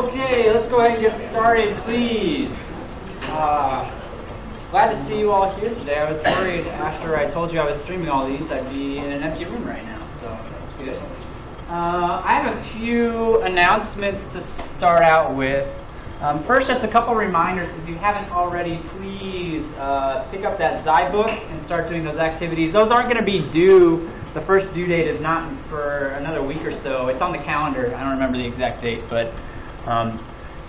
Okay, let's go ahead and get started, please. Glad to see you all here today. I was worried after I told you I was streaming all these, I'd be in an empty room right now, so that's good. I have a few announcements to start out with. First, just a couple reminders. If you haven't already, please pick up that Xi book and start doing those activities. Those aren't going to be due. The first due date is not for another week or so. It's on the calendar. I don't remember the exact date, but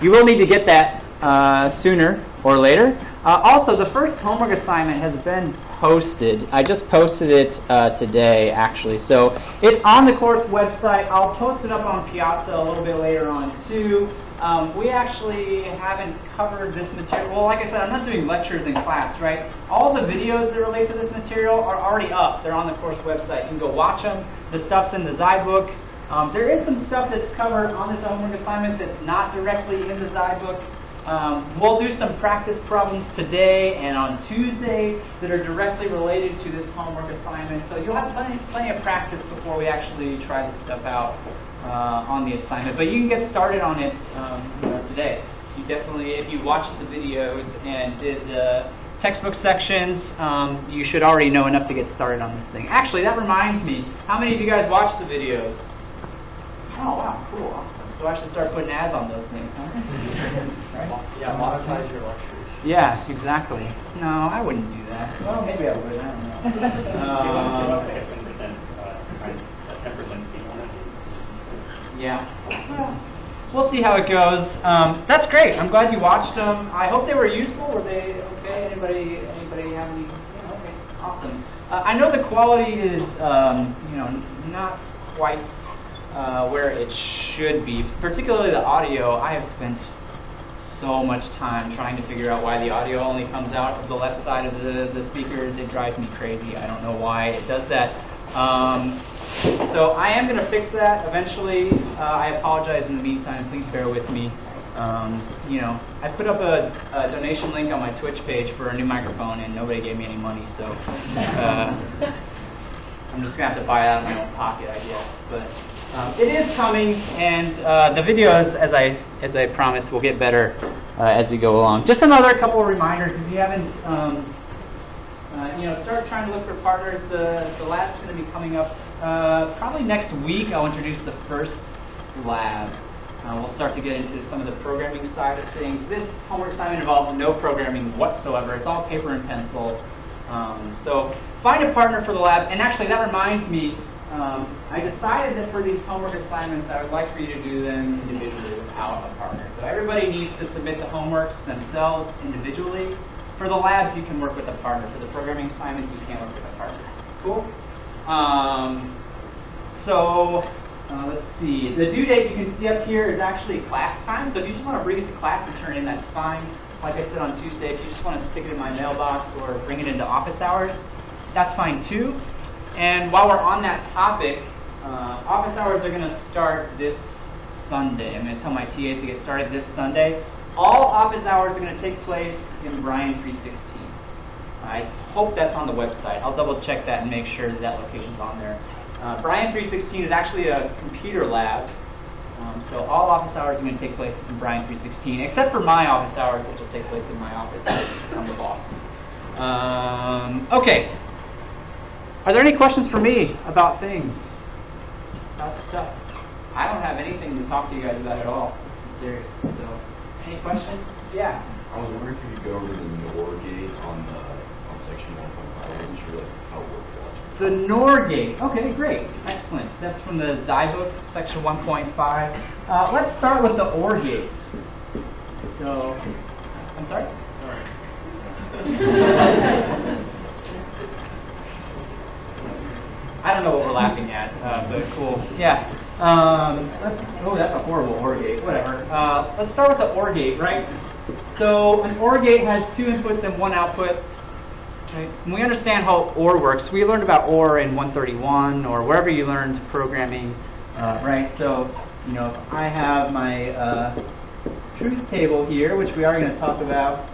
you will need to get that sooner or later. Also, the first homework assignment has been posted. I just posted it today, actually. So it's on the course website. I'll post it up on Piazza a little bit later on, too. We actually haven't covered this material. Well, like I said, I'm not doing lectures in class, right? All the videos that relate to this material are already up. They're on the course website. You can go watch them. The stuff's in the Xi book. There is some stuff that's covered on this homework assignment that's not directly in the Xi book. We'll do some practice problems today and on Tuesday that are directly related to this homework assignment. So you'll have plenty of practice before we actually try this stuff out on the assignment. But you can get started on it today. You definitely, if you watched the videos and did the textbook sections, you should already know enough to get started on this thing. Actually, that reminds me, how many of you guys watched the videos? Oh, wow, cool, awesome. So I should start putting ads on those things, huh? Right? Yeah, monetize your lectures. Yeah, exactly. No, I wouldn't do that. Well, maybe I would, I don't know. 10% fee on it. Yeah. Well, we'll see how it goes. That's great. I'm glad you watched them. I hope they were useful. Were they okay? Anybody have any? Yeah, okay, awesome. I know the quality is, not quite where it should be. Particularly the audio. I have spent so much time trying to figure out why the audio only comes out of the left side of the speakers. It drives me crazy. I don't know why it does that. So I am going to fix that eventually. I apologize in the meantime. Please bear with me. I put up a donation link on my Twitch page for a new microphone, and nobody gave me any money, so I'm just going to have to buy it out of my own pocket, I guess. But it is coming, and the videos, as I promised, will get better as we go along. Just another couple of reminders. If you haven't, start trying to look for partners. The lab's going to be coming up probably next week. I'll introduce the first lab. We'll start to get into some of the programming side of things. This homework assignment involves no programming whatsoever. It's all paper and pencil. So find a partner for the lab. And actually, that reminds me, I decided that for these homework assignments, I would like for you to do them individually without a partner. So everybody needs to submit the homeworks themselves individually. For the labs, you can work with a partner. For the programming assignments, you can't work with a partner. Cool? Let's see. The due date you can see up here is actually class time. So if you just want to bring it to class and turn it in, that's fine. Like I said on Tuesday, if you just want to stick it in my mailbox or bring it into office hours, that's fine too. And while we're on that topic, office hours are going to start this Sunday. I'm going to tell my TAs to get started this Sunday. All office hours are going to take place in Brian 316. I hope that's on the website. I'll double check that and make sure that location's on there. Brian 316 is actually a computer lab. So all office hours are going to take place in Brian 316, except for my office hours, which will take place in my office. I'm the boss. Okay. Are there any questions for me about things? About stuff? I don't have anything to talk to you guys about at all. I'm serious. So, any questions? Yeah. I was wondering if you could go over the NOR gate on section 1.5. I wasn't sure how it worked. The NOR gate. Okay, great. Excellent. That's from the Xi book, section 1.5. Let's start with the OR gates. So, I'm sorry? I don't know what we're laughing at, but cool. Yeah. That's a horrible OR gate. Whatever. Let's start with the OR gate, right? So an OR gate has two inputs and one output. Right? And we understand how OR works. We learned about OR in 131 or wherever you learned programming, right? So, I have my truth table here, which we are going to talk about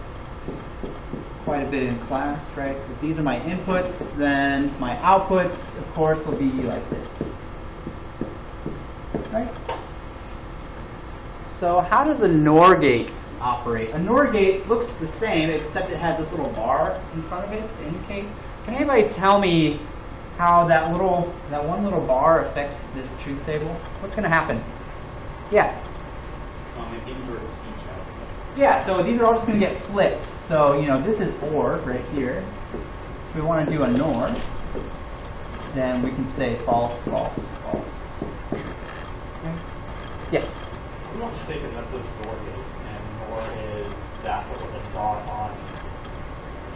quite a bit in class, right? If these are my inputs, then my outputs, of course, will be like this, right? So how does a NOR gate operate? A NOR gate looks the same, except it has this little bar in front of it to indicate. Can anybody tell me how that one little bar affects this truth table? What's going to happen? Yeah. It inverts each output. Yeah, so these are all just going to get flipped. So, you know, this is OR right here. If we want to do a NOR, then we can say false, false, false. Okay. Yes? If I'm not mistaken, that's a XOR gate, and NOR is that what was drawn on in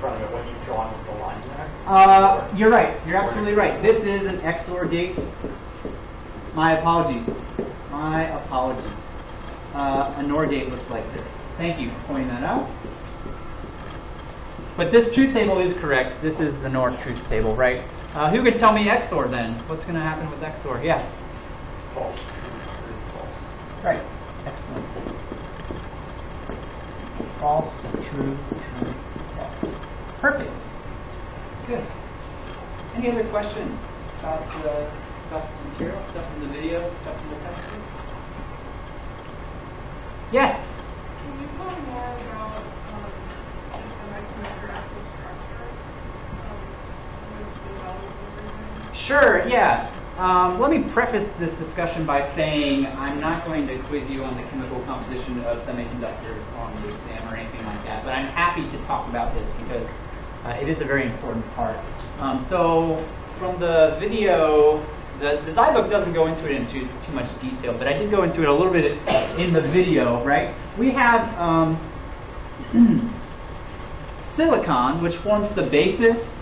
front of it, what you've drawn with the line there? You're right. You're absolutely right. This is an XOR gate. My apologies. My apologies. A NOR gate looks like this. Thank you for pointing that out. But this truth table is correct. This is the NOR truth table, right? Who could tell me XOR then? What's going to happen with XOR? Yeah. False, true, false. Right. Excellent. False, true, true, false. Perfect. Good. Any other questions about this material, stuff in the video, stuff in the textbook? Yes? Can you talk more about the semiconductor actual structure with the wells and everything? Sure, yeah. Let me preface this discussion by saying I'm not going to quiz you on the chemical composition of semiconductors on the exam or anything like that, but I'm happy to talk about this because it is a very important part. So from the video, the Zybook doesn't go into it in too much detail, but I did go into it a little bit in the video, right? We have silicon, which forms the basis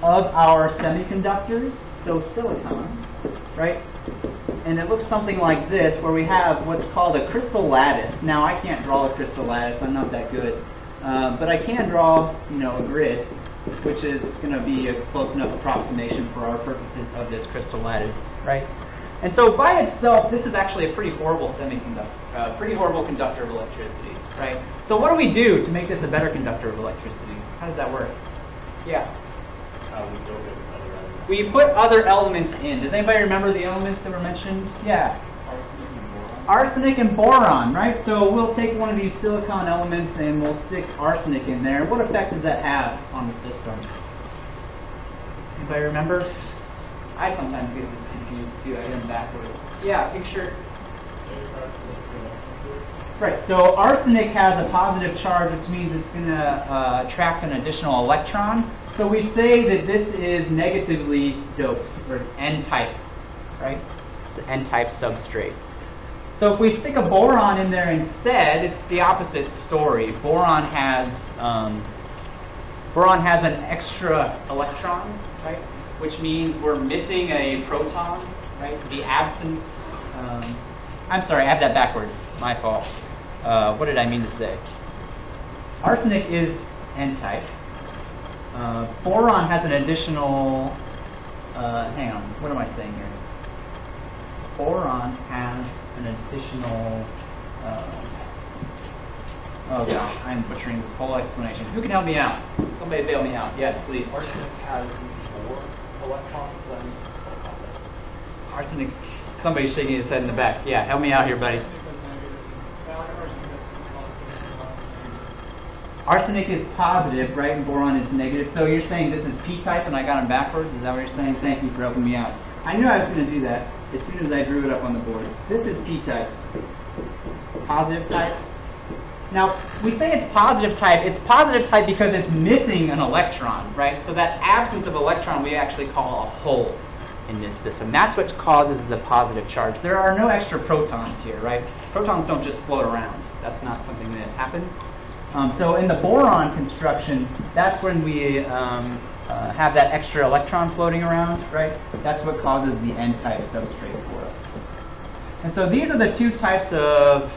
of our semiconductors, so silicon, right? And it looks something like this, where we have what's called a crystal lattice. Now, I can't draw a crystal lattice, I'm not that good, but I can draw, you know, a grid, which is going to be a close enough approximation for our purposes of this crystal lattice, right? And so by itself, this is actually a pretty horrible semiconductor, pretty horrible conductor of electricity, right? So what do we do to make this a better conductor of electricity? How does that work? Yeah. We build it with other elements. We put other elements in. Does anybody remember the elements that were mentioned? Yeah. Arsenic and boron. Arsenic and boron, right? So we'll take one of these silicon elements and we'll stick arsenic in there. What effect does that have on the system? Anybody remember? I sometimes get this confused too. I get them backwards. Yeah, picture. Right, so arsenic has a positive charge, which means it's going to attract an additional electron. So we say that this is negatively doped, or it's N-type, right? It's an N-type substrate. So if we stick a boron in there instead, it's the opposite story. Boron has an extra electron, right? Which means we're missing a proton, right? The absence. I'm sorry, I have that backwards. My fault. What did I mean to say? Arsenic is N-type. Boron has an additional. Hang on. What am I saying here? Boron has an additional. Oh gosh, I'm butchering this whole explanation. Who can help me out? Somebody bail me out. Yes, please. Arsenic has more electrons than silicon does. Arsenic. Somebody's shaking his head in the back. Yeah, help me out here, buddy. Arsenic is positive, right? And boron is negative. So you're saying this is p-type and I got them backwards? Is that what you're saying? Thank you for helping me out. I knew I was going to do that as soon as I drew it up on the board. This is p-type. Positive type. Now, we say it's positive type. It's positive type because it's missing an electron, right? So that absence of electron we actually call a hole in this system. That's what causes the positive charge. There are no extra protons here, right? Protons don't just float around. That's not something that happens. So in the boron construction, that's when we have that extra electron floating around, right? That's what causes the N-type substrate for us. And so these are the two types of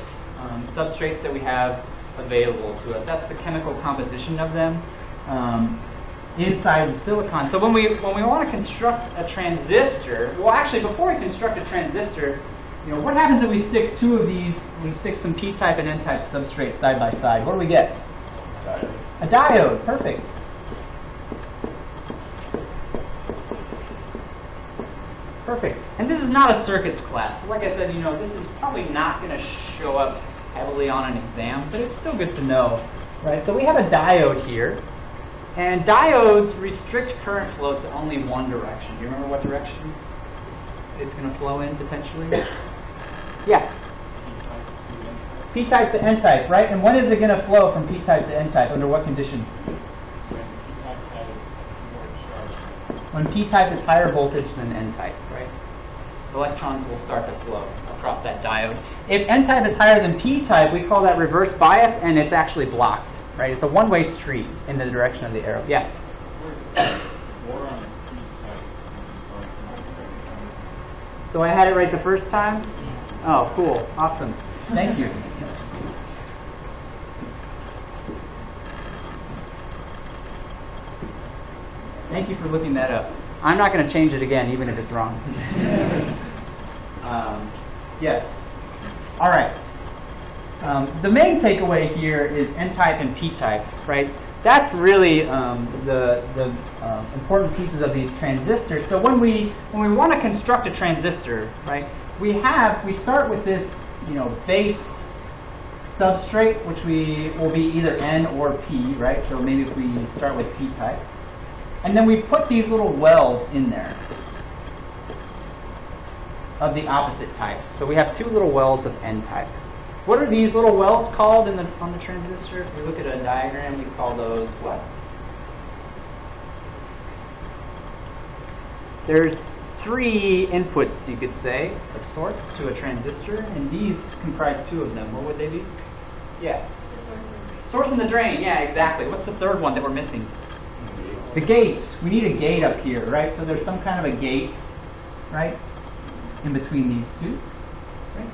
substrates that we have available to us. That's the chemical composition of them inside the silicon. So when we want to construct a transistor, well, actually, before we construct a transistor, you know, what happens if we stick two of these? We stick some p-type and n-type substrates side by side. What do we get? Diode. A diode. Perfect. perfect. And this is not a circuits class. So like I said, this is probably not going to show up heavily on an exam, but it's still good to know, right? So we have a diode here, and diodes restrict current flow to only one direction. Do you remember what direction it's going to flow in potentially? Yeah. P-type to N-type, right? And when is it going to flow from P-type to N-type? Under what condition? When P-type is higher voltage than N-type, right? Electrons will start to flow across that diode. If N-type is higher than P-type, we call that reverse bias, and it's actually blocked, right? It's a one-way street in the direction of the arrow. Yeah? So I had it right the first time? Oh, cool. Awesome. Thank you. Thank you for looking that up. I'm not going to change it again, even if it's wrong. Yes. All right. The main takeaway here is N-type and P-type, right? That's really the important pieces of these transistors. So when we want to construct a transistor, right, we start with this base substrate, which will be either N or P, right? So maybe if we start with P-type. And then we put these little wells in there of the opposite type. So we have two little wells of N-type. What are these little wells called on the transistor? If we look at a diagram, we call those what? There's three inputs, you could say, of sorts to a transistor, and these comprise two of them. What would they be? Yeah. The source and the drain. Source and the drain, yeah, exactly. What's the third one that we're missing? The gates. We need a gate up here, right? So there's some kind of a gate, right, in between these two. Right?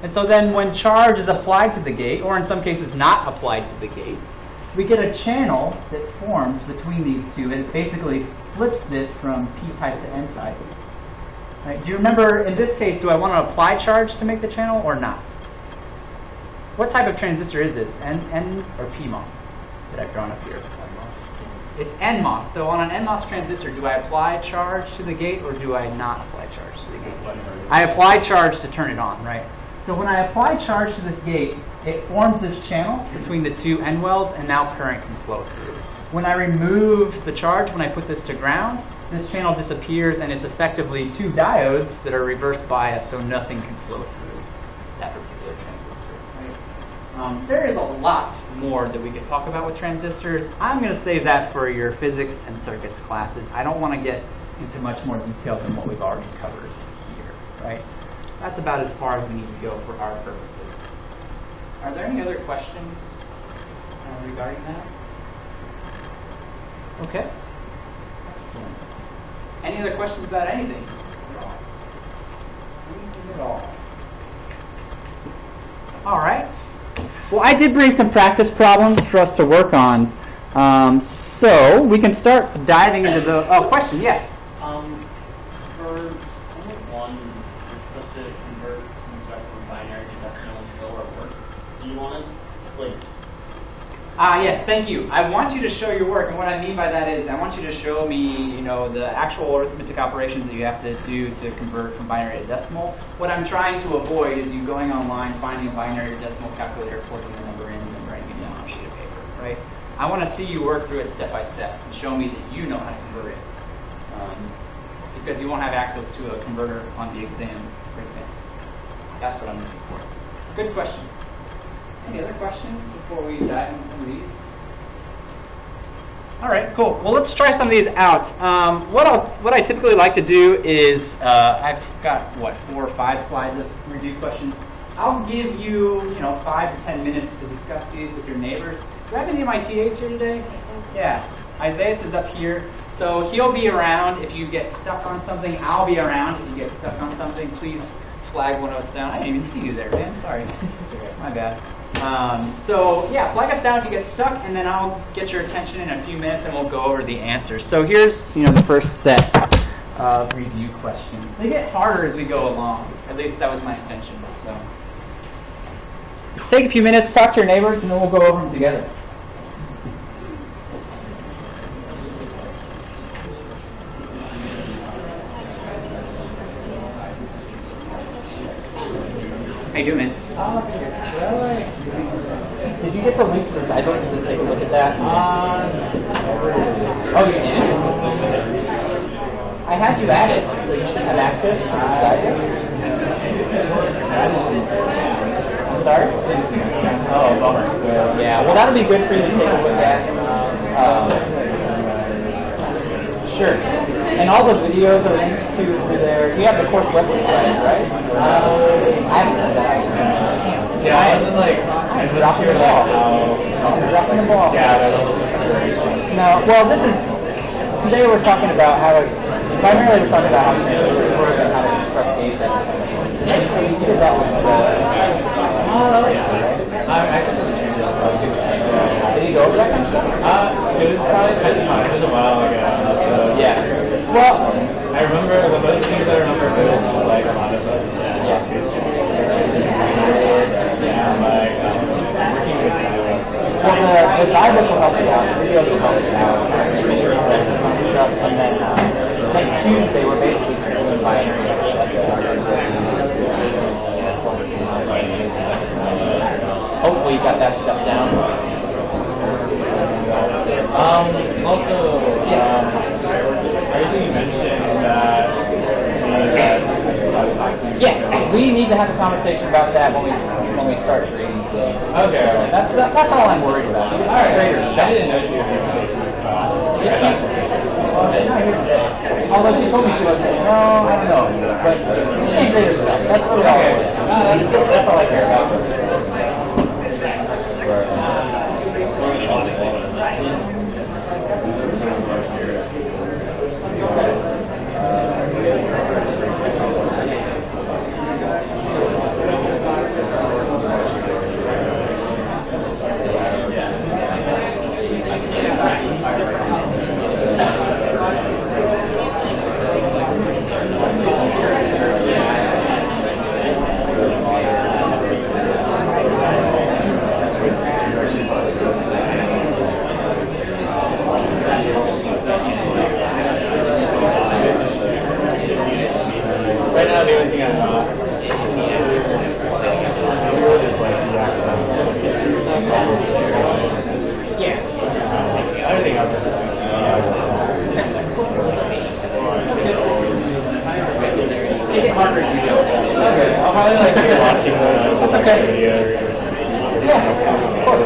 And so then when charge is applied to the gate, or in some cases not applied to the gates, we get a channel that forms between these two, and it basically flips this from P-type to N-type. Right? Do you remember, in this case, do I want to apply charge to make the channel or not? What type of transistor is this? N or PMOS that I've drawn up here? It's NMOS. So on an NMOS transistor, do I apply charge to the gate or do I not apply charge to the gate? I apply charge to turn it on, right? So when I apply charge to this gate, it forms this channel between the two N wells, and now current can flow through. When I remove the charge, when I put this to ground, this channel disappears, and it's effectively two diodes that are reverse biased, so nothing can flow through that particular transistor. Right? There is a lot more that we could talk about with transistors. I'm going to save that for your physics and circuits classes. I don't want to get into much more detail than what we've already covered here. Right? That's about as far as we need to go for our purposes. Are there any other questions regarding that? Okay. Excellent. Any other questions about anything? Anything at all? All right. Well, I did bring some practice problems for us to work on. So we can start diving into the... Oh, question, yes? For homework 1, you're supposed to convert some stuff from binary to decimal and show our work. Do you want us, Yes, thank you. I want you to show your work, and what I mean by that is I want you to show me, the actual arithmetic operations that you have to do to convert from binary to decimal. What I'm trying to avoid is you going online, finding a binary to decimal calculator, plugging the number in, and then writing it down on a sheet of paper, right? I want to see you work through it step by step and show me that you know how to convert it. Because you won't have access to a converter on the exam, for example. That's what I'm looking for. Good question. Any other questions before we dive into some of these? All right, cool. Well, let's try some of these out. What I typically like to do is I've got 4 or 5 slides of review questions. I'll give you 5 to 10 minutes to discuss these with your neighbors. Do I have any of my TAs here today? Yeah, Isaias is up here, so he'll be around if you get stuck on something. I'll be around if you get stuck on something. Please flag one of us down. I didn't even see you there, man. Sorry. My bad. So yeah, flag us down if you get stuck, and then I'll get your attention in a few minutes, and we'll go over the answers. So here's the first set of review questions. They get harder as we go along. At least that was my intention. So take a few minutes, talk to your neighbors, and then we'll go over them together. How you doing, man? Did you get the link to the side book to take a look at that? Oh, you did? I had you at it, so you should have access to the side book. I'm sorry? Oh, bummer. Yeah, well, that'll be good for you to take a look at. Sure. And all the videos are linked to through there. You have the course website, right? I haven't seen that. Yeah, I wasn't like, I'm dropping the ball. I'm dropping the ball. Yeah, No, well, this is, today we're talking about how, primarily we're talking about how transistors work and how to construct gates. Basically, you did that one. I definitely changed it up. Did you go over that kind of stuff? It was probably, it was a while ago. So. Yeah. Well, I remember, the most things I remember was like a lot of it. Yeah. Yeah, like working with silence. Well, the side book will help you out. The videos will help you out. Making sure it's like some stuff. And then next Tuesday, we're basically doing binary. Hopefully, you got that stuff down. Also, Yes. I think you mentioned that. Yes, we need to have a conversation about that when we start grading things. Okay. That's all I'm worried about. All right, graders. I didn't know she was going to do this. Although she told me she wasn't. No, I don't know. But she ain't grader stuff. That's what all. That's all I care about. Right now, the only thing I'm not. Yeah. Everything else. Make it harder as you go. Okay, I'll probably like keep watching the That's okay. videos. Yeah, of course.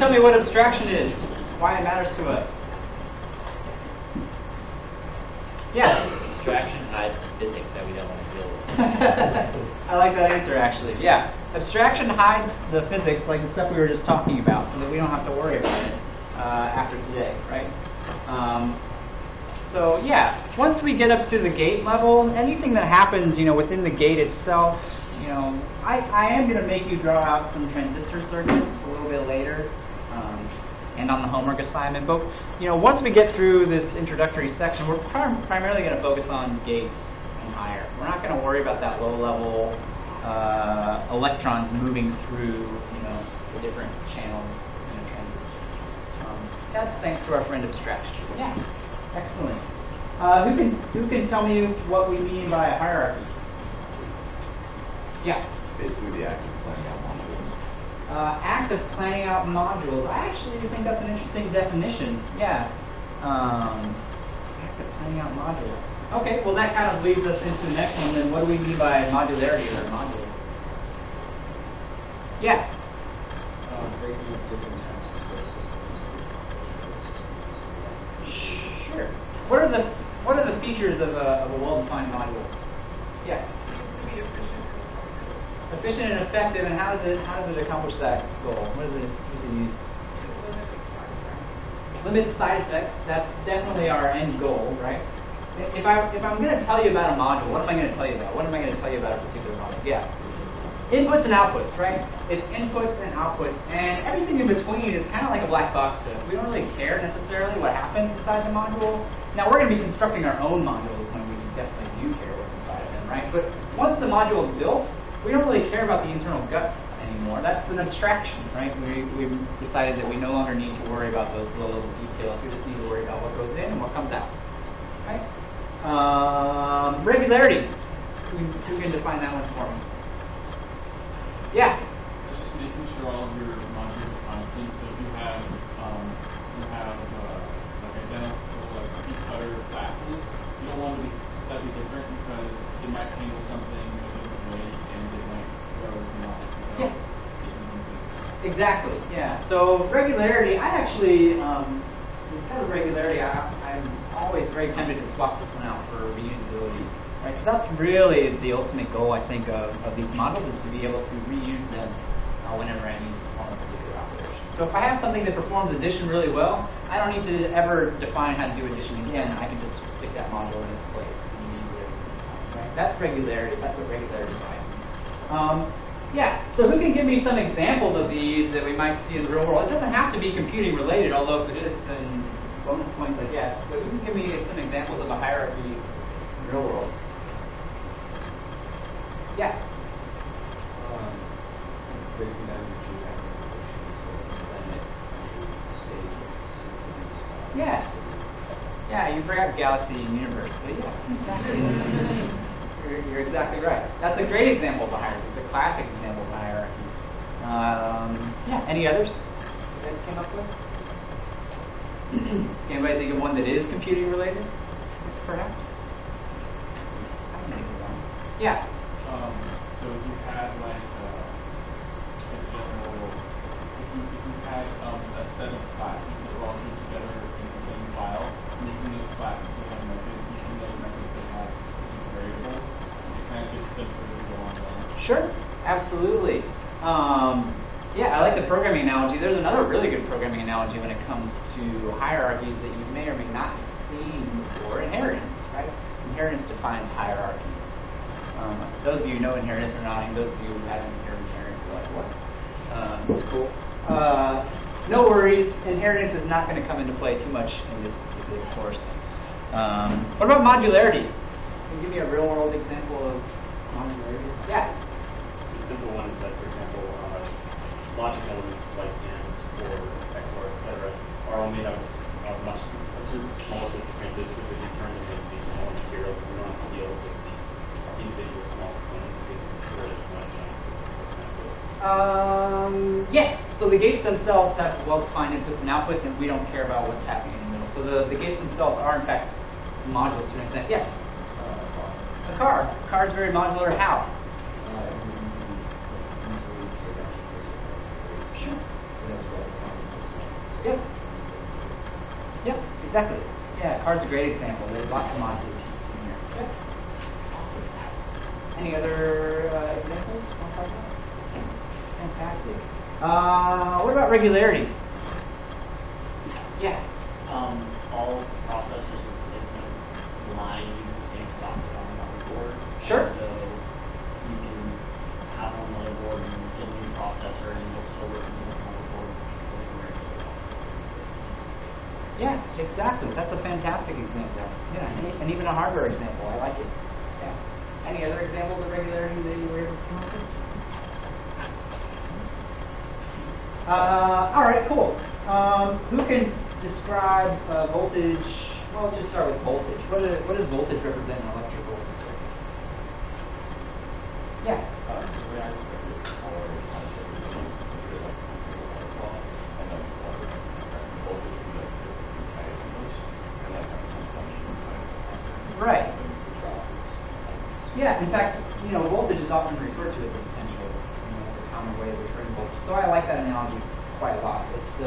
tell me what abstraction is? Why it matters to us? Yeah. Abstraction hides the physics that we don't want to deal with. I like that answer, actually. Yeah. Abstraction hides the physics, like the stuff we were just talking about, so that we don't have to worry about it after today, right? So yeah, once we get up to the gate level, anything that happens, within the gate itself, I am going to make you draw out some transistor circuits a little bit later, and on the homework assignment. But once we get through this introductory section, we're primarily going to focus on gates and higher. We're not going to worry about that low-level electrons moving through, the different channels in a transistor. That's thanks to our friend abstraction. Yeah, excellent. Who can tell me what we mean by a hierarchy? Yeah. Basically the act of planning out modules. Act of planning out modules. I actually think that's an interesting definition. Yeah. Act of planning out modules. Okay, well that kind of leads us into the next one. Then what do we mean by modularity or module? Yeah. Breaking up different types of systems. Sure. What are the features of a well-defined module? Yeah. It needs to be efficient and effective. Efficient and effective, and how does it accomplish that goal? What does it use? To limit side effects. Limit side effects. That's definitely our end goal, right? If I'm going to tell you about a module, what am I going to tell you about? What am I going to tell you about a particular module? Yeah. Inputs and outputs, right? It's inputs and outputs, and everything in between is kind of like a black box to us. We don't really care necessarily what happens inside the module. Now, we're going to be constructing our own modules when we definitely do care what's inside of them, right? But once the module is built, we don't really care about the internal guts anymore. That's an abstraction, right? We've decided that we no longer need to worry about those low-level details. We just need to worry about what goes in and what comes out, right? Regularity. Who can define that one for me? Yeah. It's just making sure all of your modules are constant. So if you have like identical, like cookie cutter classes, you don't want to be slightly different because it might handle something a different way and it might throw everything off. Yes. It's inconsistent. Exactly. Yeah. So regularity. I actually, instead of regularity, I'm always very tempted to swap this one out for reusability. Right, because that's really the ultimate goal, I think, of these modules is to be able to reuse them whenever I need on a particular operation. So if I have something that performs addition really well, I don't need to ever define how to do addition again. I can just stick that module in its place and use it every single time. Right? That's regularity. That's what regularity is. Yeah. So who can give me some examples of these that we might see in the real world? It doesn't have to be computing related, although if it is, then bonus points, I guess. But who can give me some examples of a hierarchy in the real world? Yeah. Breaking down your geographic to planet, country, state, sequence. Yeah. Yeah, you forgot galaxy and universe, but yeah, exactly. You're exactly right. That's a great example of a hierarchy. It's a classic example of a hierarchy. Yeah, any others you guys came up with? Anybody think of one that is computing related, perhaps? I can think of one. Yeah. So if you had like a general, if you had a set of classes that were all grouped together in the same file, and using those classes would have methods, and using those methods that have specific variables, it kind of gets simpler as you go on. Sure, absolutely. Yeah, I like the programming analogy. There's another really good programming analogy when it comes to hierarchies that you may or may not have seen before. Inheritance, right? Inheritance defines hierarchies. Those of you who know inheritance are nodding. Those of you who haven't heard inheritance are like, what? It's cool. No worries. Inheritance is not going to come into play too much in this particular course. What about modularity? Can you give me a real-world example of modularity? Yeah. The simple one is that, for example, logic elements like AND or XOR, etc., are all made out of much smaller transistors that you turn them into these small materials. We don't have to deal with the individual small components that get converted to one giant. Yes. So the gates themselves have well-defined inputs and outputs, and we don't care about what's happening in the middle. So the gates themselves are, in fact, modules to an extent. Yes. A car. A car is very modular. How? Sure. exactly. Yeah, card's a great example. There's lots of modular pieces in here. Yep. Awesome. Any other examples? Want to talk about? Fantastic. What about regularity? Yeah. All processors with the same kind of line use the same socket on the motherboard. Sure. So you can have one motherboard and get a new processor and you'll still work with the motherboard with a regular. Yeah, exactly. That's a fantastic example. Yeah, and even a hardware example. I like it. Yeah. Any other examples of regularity that you were able to come up with? All right, cool. Who can describe voltage? Well, let's just start with voltage. What does voltage represent in electrical circuits? Yeah. So we actually have a power concept of things, like water law, and then water voltage from the difference in height and like how consumption inside is Right. and the drop is Yeah. In fact, voltage is often referred to as a potential. That's a common way of referring to voltage. So I like that analogy quite a lot. It's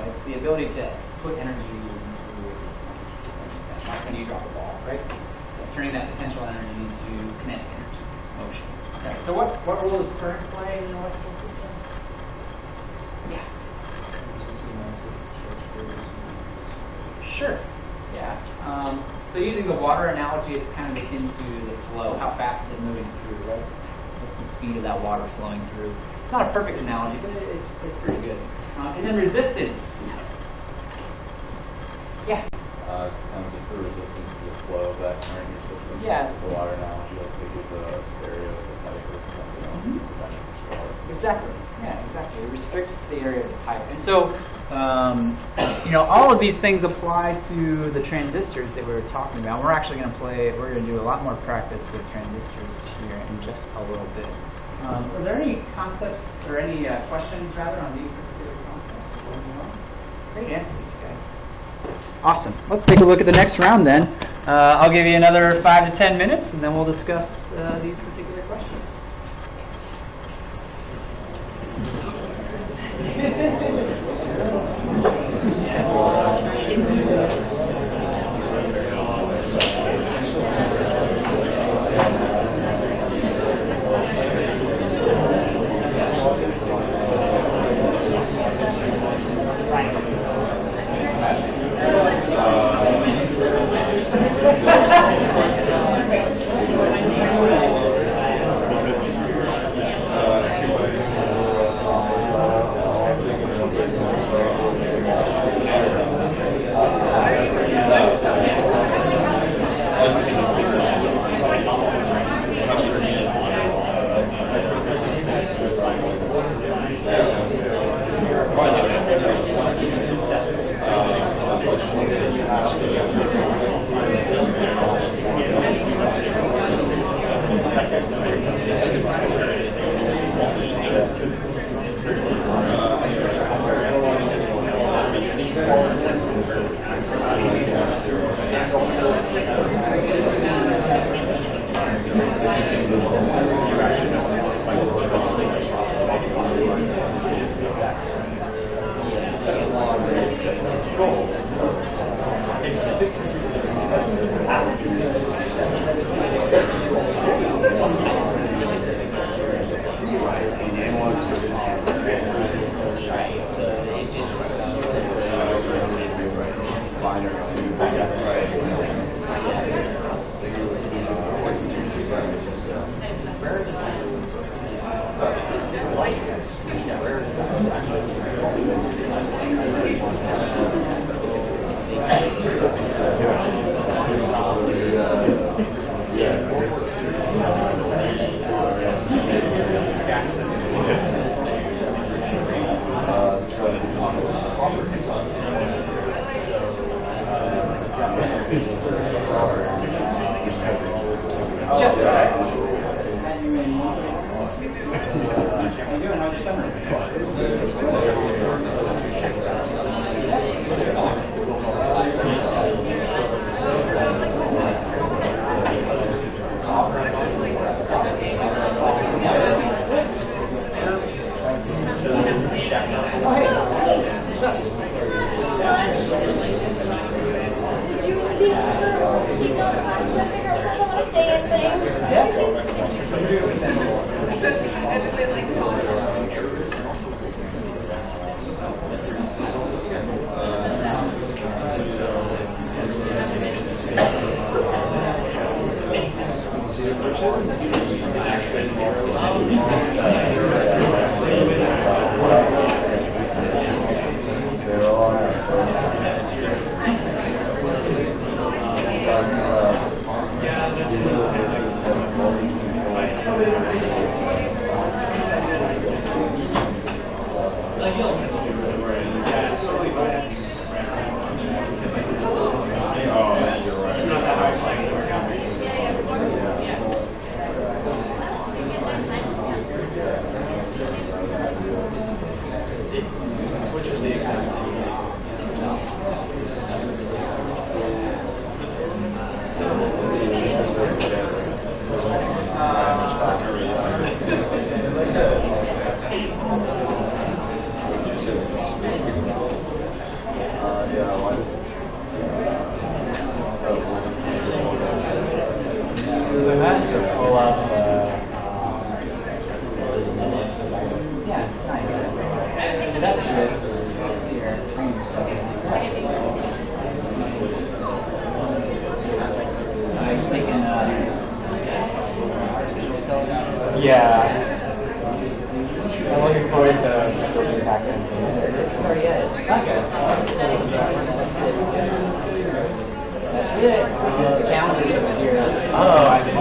it's the ability to put energy into a system to some extent. Like when you drop a ball, right? So turning that potential energy into kinetic energy, motion. Okay. So what role does current play in an electrical system? Yeah. Sure. Yeah. So using the water analogy, it's kind of akin to the flow. How fast is it moving through, right? What's the speed of that water flowing through? It's not a perfect analogy, but it's pretty good. And then resistance. Yeah. It's kind of just the resistance to the flow of that current in your system. Yes. The water analogy, like they give the area of the pipe or something else. Mm-hmm. Exactly. Yeah, exactly. It restricts the area of the pipe. And so, all of these things apply to the transistors that we were talking about. We're actually going to do a lot more practice with transistors here in just a little bit. Are there any concepts or any questions rather on these particular concepts? Great answers, you guys. Awesome. Let's take a look at the next round then. I'll give you another 5 to 10 minutes and then we'll discuss these particular questions. back end. This is already it. Okay. That's it. The calendar's over here. Oh, I see.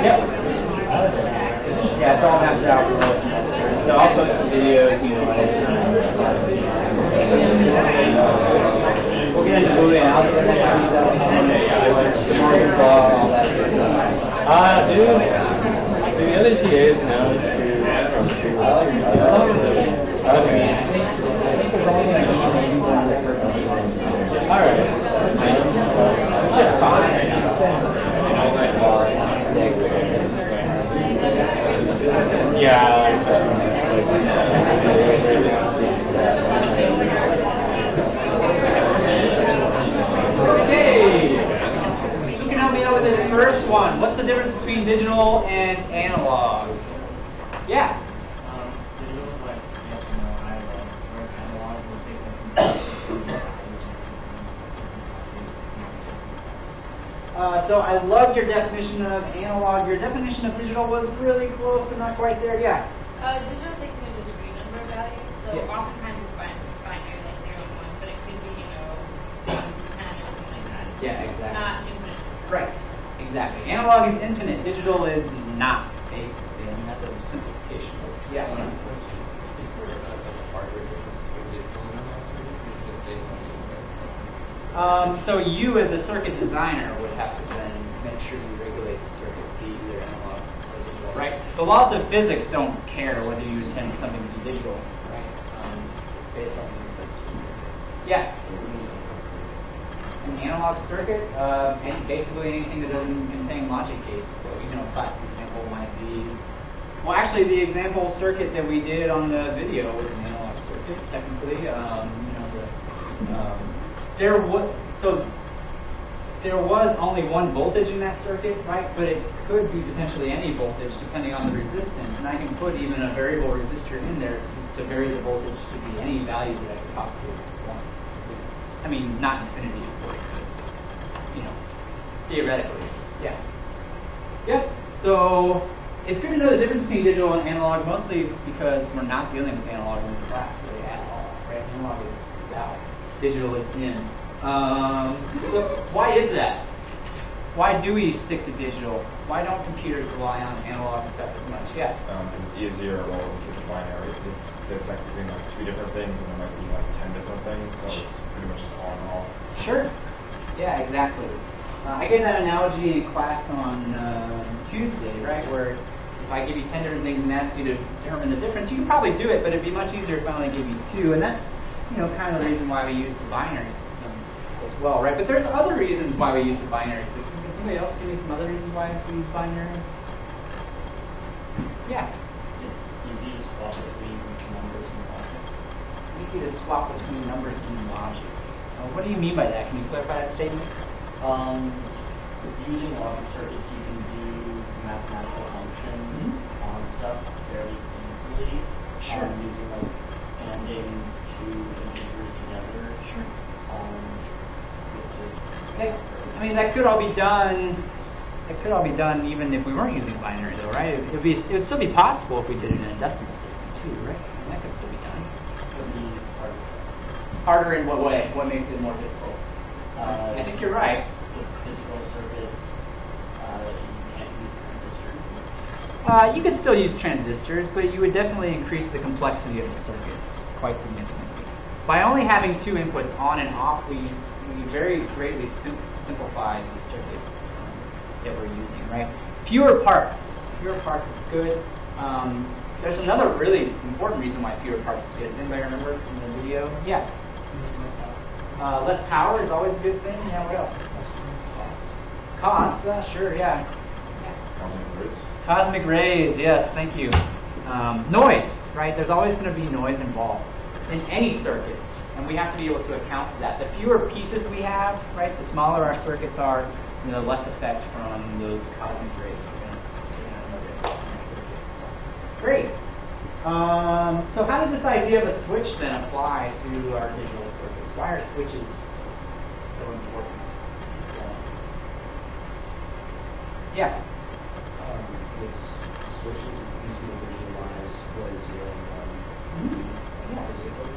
Yep. Yeah, it's all mapped out for the whole semester. And so I'll post the videos, you know, ahead of time. We'll get into Boolean algebra next week, Morgan's law, all that good stuff. Do the other TAs know from two? Some of them do. Okay. I think there's only like maybe one other person. All right. Just fine. It's been Yeah, I like that. Okay. Who can help me out with this first one? What's the difference between digital and analog? Yeah. Digital is like yes or no either, whereas analog will take So I love your definition of analog. Your definition of digital was really close, but not quite there. Yeah. Digital takes in a discrete number of values, so Yeah. oftentimes it's binary, like 0 and 1, but it could be, 10 or something like that. Yeah, It's exactly. not infinite. Right. Exactly. Analog is infinite. Digital is not, basically. I mean, that's a simplification. Yeah. Is there a hardware difference between digital and analog circuits? Or just based on the So you, as a circuit designer, would have to then make sure you regulate the circuit to be either analog or digital, right? The laws of physics don't care whether you intend something to be digital, right? It's based on the inputs of the circuit. Yeah. An analog circuit, basically anything that doesn't contain logic gates. So, a classic example might be, well, actually, the example circuit that we did on the video was an analog circuit, technically. There was only one voltage in that circuit, right? But it could be potentially any voltage depending on the resistance. And I can put even a variable resistor in there to vary the voltage to be any value that I could possibly want. I mean, not infinity, of course, but, theoretically. Yeah. Yeah. So it's good to know the difference between digital and analog, mostly because we're not dealing with analog in this class really at all, right? Analog is out. Digital is in. So why is that? Why do we stick to digital? Why don't computers rely on analog stuff as much? Yeah. It's easier, well, because of binary, it's like between like two different things, and there might be like 10 different things, so it's pretty much just all in all. Sure. Yeah, exactly. I gave that analogy in class on Tuesday, right? Where if I give you 10 different things and ask you to determine the difference, you can probably do it, but it'd be much easier if I only gave you 2. And that's, kind of the reason why we use the binary system as well, right? But there's other reasons why we use the binary system. Can somebody else give me some other reasons why we use binary? Yeah. It's easy to swap between numbers and logic. Easy to swap between numbers and logic. What do you mean by that? Can you clarify that statement? Using logic circuits, you can do mathematical functions on stuff fairly easily. Sure. Using like ANDing two integers together. Sure. With I mean, that could all be done. That could all be done even if we weren't using binary, though, right? It would still be possible if we did it in a decimal system too, right? I mean, that could still be done. would be harder. Harder in what way? What makes it more difficult? I think you're right. With physical circuits, you can't use transistors. You could still use transistors, but you would definitely increase the complexity of the circuits quite significantly. By only having 2 inputs on and off, we very greatly simplify the circuits that we're using, right? Fewer parts. Fewer parts is good. There's another really important reason why fewer parts is good. Does anybody remember from the video? Yeah. Less power is always a good thing. Yeah, what else? Cost. Sure, yeah. Cosmic rays. Cosmic rays, yes, thank you. Noise, right? There's always going to be noise involved in any circuit, and we have to be able to account for that. The fewer pieces we have, right, the smaller our circuits are, the less effect from those cosmic rays we're going to notice in our circuits. Great. So how does this idea of a switch then apply to our digital circuits? Why are switches so important? Yeah. It's switches, it's easy to visualize what is zero and one physically.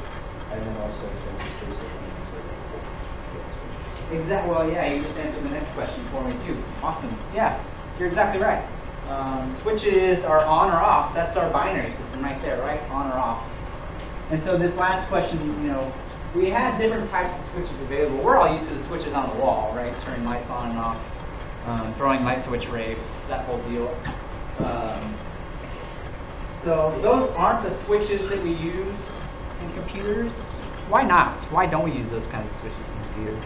And then also transistors that run into voltage control switches. Exactly. Well, yeah, you just answered the next question for me too. Awesome. Yeah, you're exactly right. Switches are on or off. That's our binary system right there, right? On or off. And so this last question, we had different types of switches available. We're all used to the switches on the wall, right? Turning lights on and off, throwing light switch raves, that whole deal. So those aren't the switches that we use in computers. Why not? Why don't we use those kinds of switches in computers?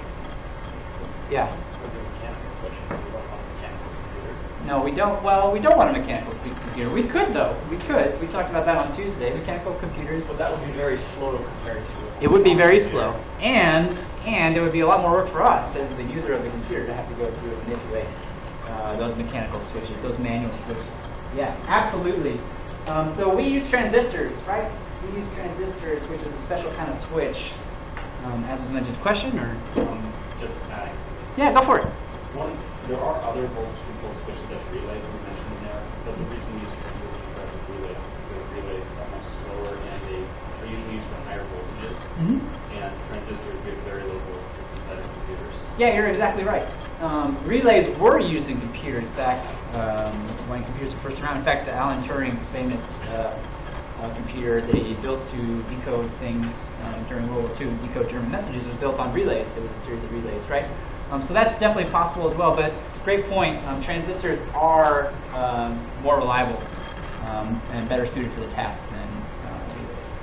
Yeah. Those are mechanical switches. We don't want a mechanical computer. No, we don't. Well, we don't want a mechanical computer. We could, though. We could. We talked about that on Tuesday. Mechanical computers. But that would be very slow compared to. It would be very slow, and it would be a lot more work for us as the user of the computer to have to go through and manipulate those mechanical switches, those manual switches. Yeah, absolutely. So we use transistors, right? We use transistors, which is a special kind of switch. As was mentioned, question or? Just adding. Yeah, go for it. One, there are other voltage control switches that relays we mentioned there, but the reason we use transistors rather than relays is because relays are much slower and they are usually used for higher voltages. And transistors give very low voltages inside of computers. Yeah, you're exactly right. Relays were used in computers back when computers were first around. In fact, Alan Turing's famous computer that he built to decode things during World War II, decode German messages, was built on relays. It was a series of relays, right? So that's definitely possible as well. But great point. Transistors are more reliable and better suited for the task than relays.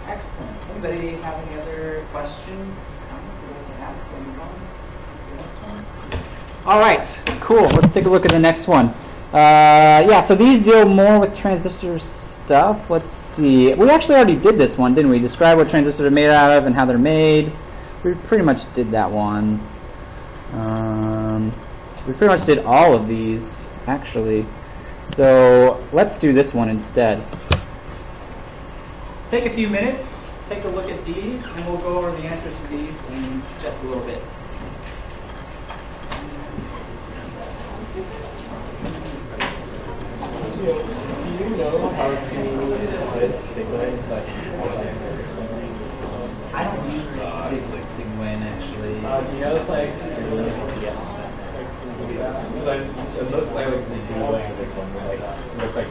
Yeah. Excellent. Anybody have any other questions, comments they'd like to have before we move on to the next one? All right, cool. Let's take a look at the next one. Yeah, so these deal more with transistor stuff. Let's see. We actually already did this one, didn't we? Describe what transistors are made out of and how they're made. We pretty much did that one. We pretty much did all of these, actually. So let's do this one instead. Take a few minutes, take a look at these, and we'll go over the answers to these in just a little bit. Do you know how to split sequence? I don't use Sigwin actually. Do you know it's like it looks like it's this one, like it looks like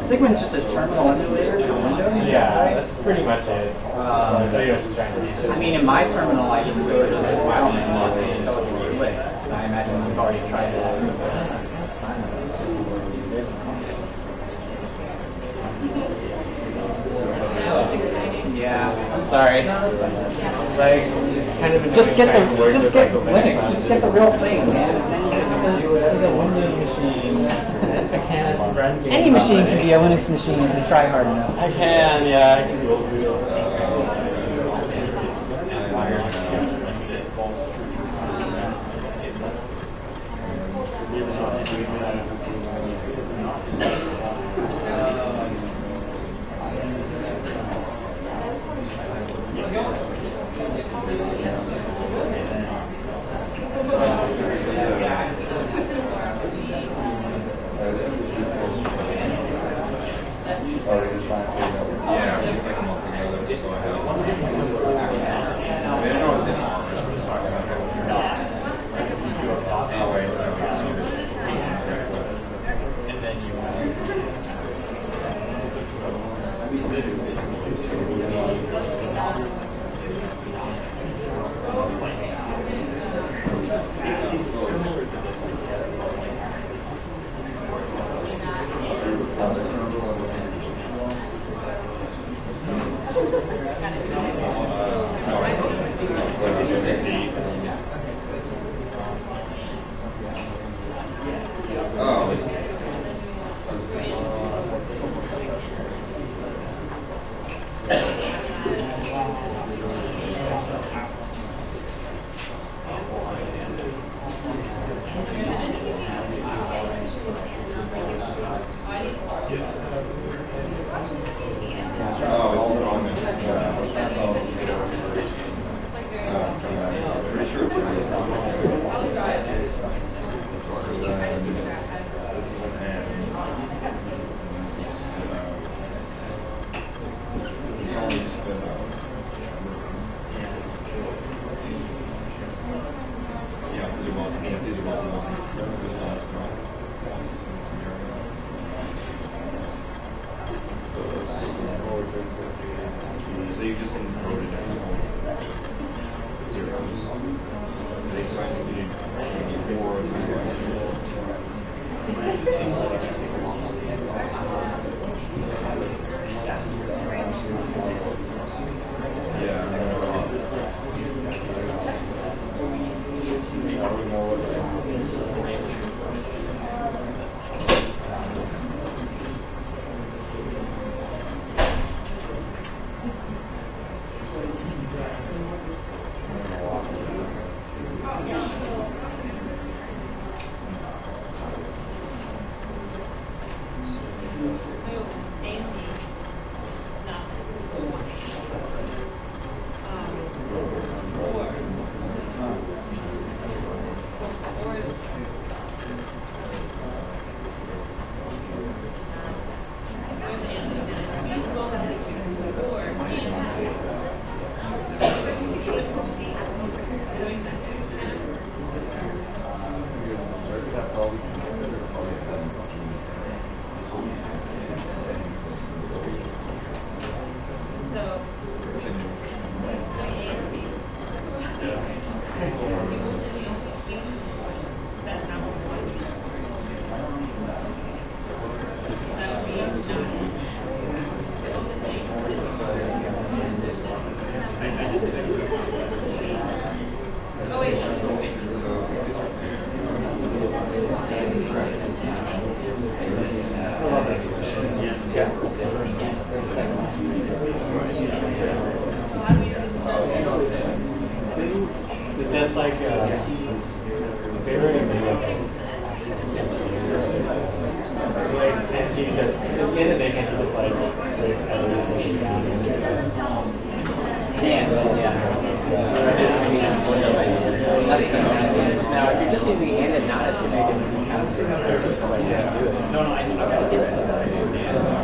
Sigwin's just a terminal emulator for Windows. yeah, that's pretty much it. I mean, in my terminal, I just go to the file menu and tell it to split. So I imagine we've already tried that. Yeah, I'm sorry. Like kind of Just get Linux. Just get the real thing, man. It's a Windows machine. I can't run games. Any machine can be a Linux machine if you try hard enough. I can, yeah. I can go through This is an N. Just like and she just at the end of the day, can't she just like everything down Now, if you're just using and and not as your negative kind of service, like do it. No, I gotta do it.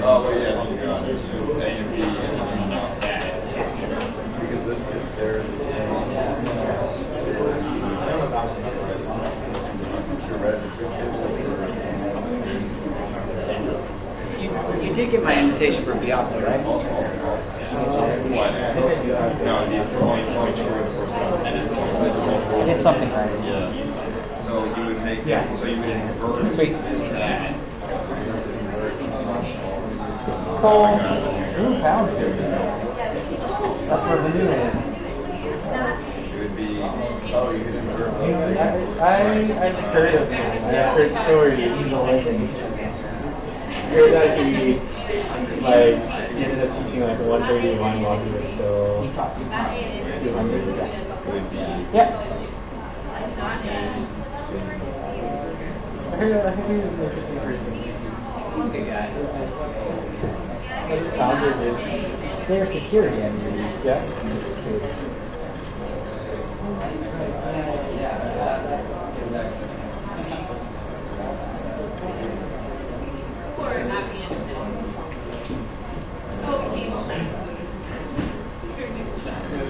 Oh, well, yeah, you got it. It's A and B, and because this is there, the same. You did get my invitation for Piazza, right? No, the I did something right. yeah. So you would make, Yeah. so you would invert Sweet. that. Cool. Ooh, pounds here. That's where the new is. It would be, oh, you could invert. I've heard of him. I've heard stories. I heard that he ended up teaching 131 while he was still 200. Yeah. I heard he's an interesting person. He's a good guy. His founder is Their security, I mean. yeah.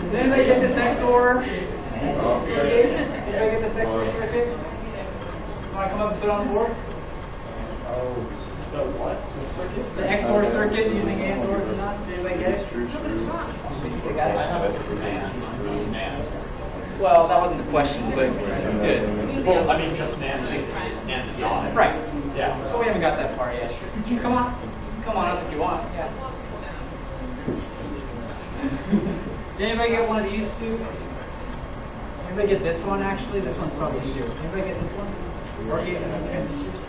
Did anybody get this next door? Circuit? Anybody get this next door circuit? Want to come up and put on the board? Oh, The XOR circuit using ANDs, ORs, and NOTs. Did anybody get it? You got it? Well, that wasn't the question, but it's good. Well, I mean, just NAND is NAND and NOT. Right. Yeah. But we haven't got that far yet. Come on. Come on up if you want. Yeah. Did anybody get one of these two? Anybody get this one actually? This one's probably easier. Anybody get this one? Or get transistors?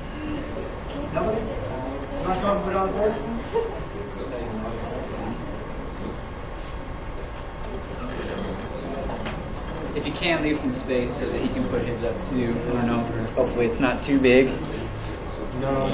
Nobody? Not going to put it on the board? If you can, leave some space so that he can put his up too. I don't know. Hopefully it's not too big. No.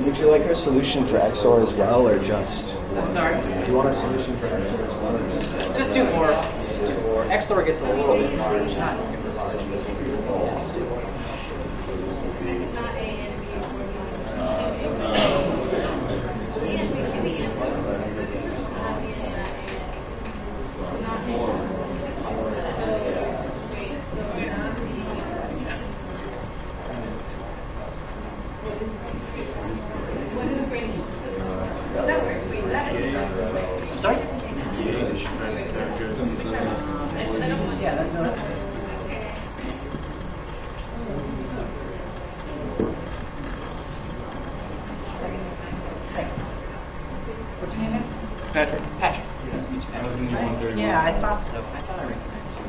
Would you like our solution for XOR as well, or just? I'm sorry? Do you want our solution for XOR as well, or just? Just do OR. Just do OR. XOR gets a little bit large, not super large. Just do OR. I'm sorry? Yeah, no, that's good. Thanks. What's your name again? Patrick. Patrick. Nice to meet you, Patrick. I was in the 131. Yeah, I thought so. I thought I recognized you.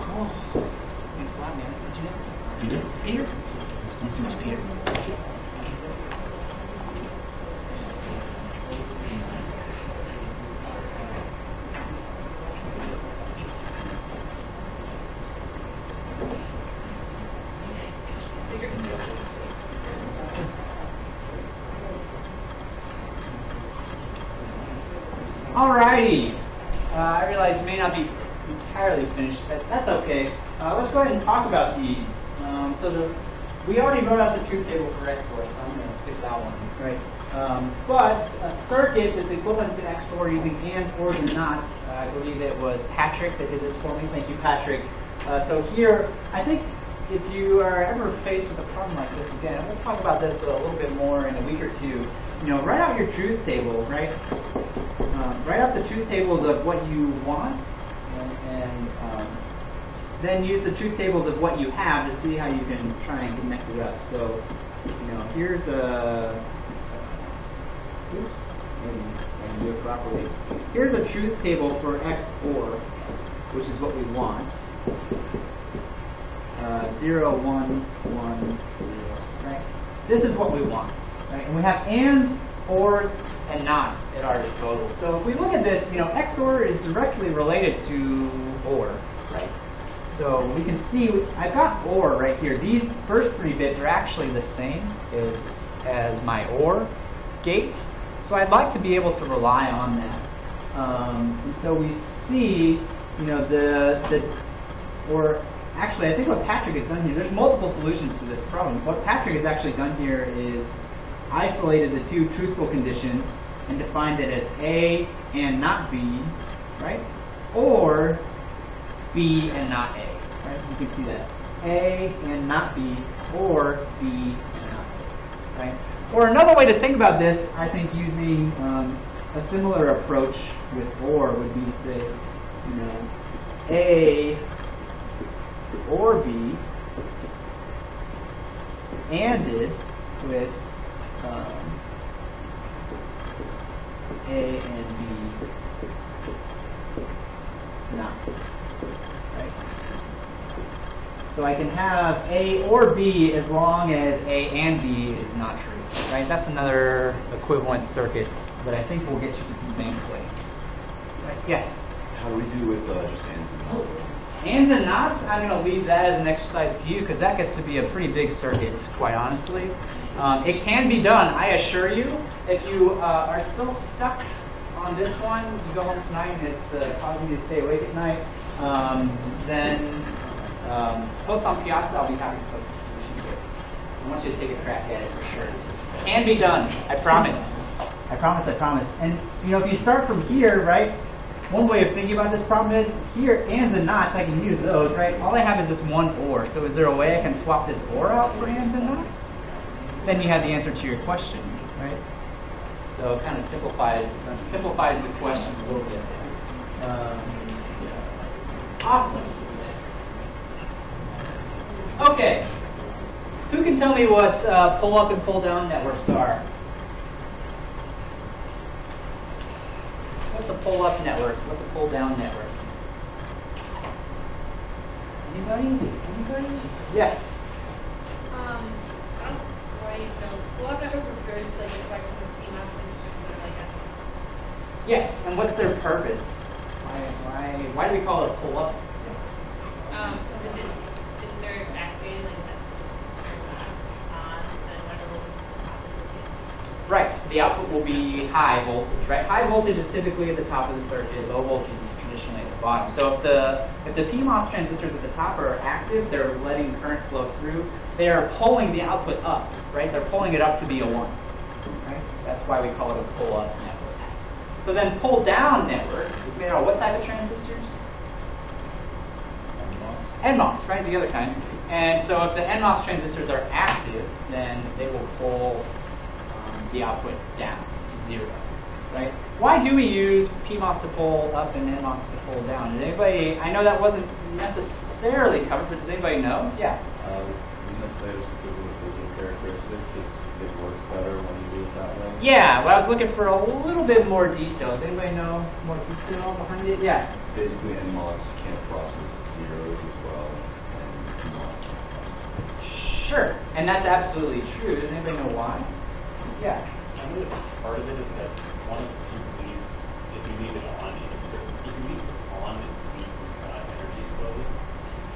Oh, thanks a lot, man. What's your name? Peter. Peter? Nice to meet you, Peter. Alrighty. I realize you may not be entirely finished. That's okay. Let's go ahead and talk about these. We already wrote out the truth table for XOR, so I'm going to skip that one, right? But a circuit is equivalent to XOR using ANDs, ORs, and NOTs. I believe it was Patrick that did this for me. Thank you, Patrick. So here, I think if you are ever faced with a problem like this again, and we'll talk about this a little bit more in a week or two, write out your truth table, right? Write out the truth tables of what you want, and then use the truth tables of what you have to see how you can try and connect it up. So, here's a, oops, maybe I can do it properly. Here's a truth table for XOR, which is what we want. 0, 1, 1, 0, right? This is what we want, right? And we have ANDs, ORs, and NOTs at our disposal. So if we look at this, XOR is directly related to OR, right? So we can see, I've got OR right here. These first 3 bits are actually the same as my OR gate. So I'd like to be able to rely on that. And so we see, or actually, I think what Patrick has done here, there's multiple solutions to this problem. What Patrick has actually done here is isolated the 2 truthful conditions and defined it as A and not B, right? Or B and not A, right? You can see that. A and not B, or B and not A, right? Or another way to think about this, I think using a similar approach with OR would be to say, A or B ANDed with A and B not, right? So I can have A or B as long as A and B is not true, right? That's another equivalent circuit that I think will get you to the same place. Right? Yes? How do we do with just ANDs and NOTs? ANDs and NOTs, I'm going to leave that as an exercise to you because that gets to be a pretty big circuit, quite honestly. It can be done, I assure you. If you are still stuck on this one, you go home tonight and it's causing you to stay awake at night, then post on Piazza, I'll be happy to post a solution to it. I want you to take a crack at it for sure. can be done. I promise. I promise, I promise. And you know, if you start from here, right, one way of thinking about this problem is here, ands and knots, I can use those, right? All I have is this one or. So is there a way I can swap this or out for ands and knots? Then you have the answer to your question, right? So it kind of simplifies the question a little bit. Awesome. Okay. Who can tell me what pull-up and pull-down networks are? What's a pull-up network? What's a pull-down network? Anybody? Anybody? Yes. I don't quite know. Pull-up network refers to like a collection of PMOS transistors that are like at. Yes. And what's their purpose? Why do we call it a pull-up? Because if they're activated, like that's supposed to turn on, then whatever is. Right. The output will be high voltage, right? High voltage is typically at the top of the circuit. Low voltage is traditionally at the bottom. So if the PMOS transistors at the top are active, they're letting current flow through. They are pulling the output up, right? They're pulling it up to be a 1, right? That's why we call it a pull-up network. So then pull-down network is made out of what type of transistors? NMOS, right? The other kind. And so if the NMOS transistors are active, then they will pull the output down to 0, right? Why do we use PMOS to pull up and NMOS to pull down? Did anybody? I know that wasn't necessarily covered, but does anybody know? Yeah. I'm gonna say it's just because of the physical characteristics. It works better when you do it that way. Yeah. Well, I was looking for a little bit more details. Anybody know more detail behind it? Yeah. Basically, NMOS can't process zeros as well, and PMOS can't process ones. Sure. And that's absolutely true. Does anybody know why? Yeah. I know that part of it is that one of the two leads, if you leave it on, if you leave it on, it leads energy slowly.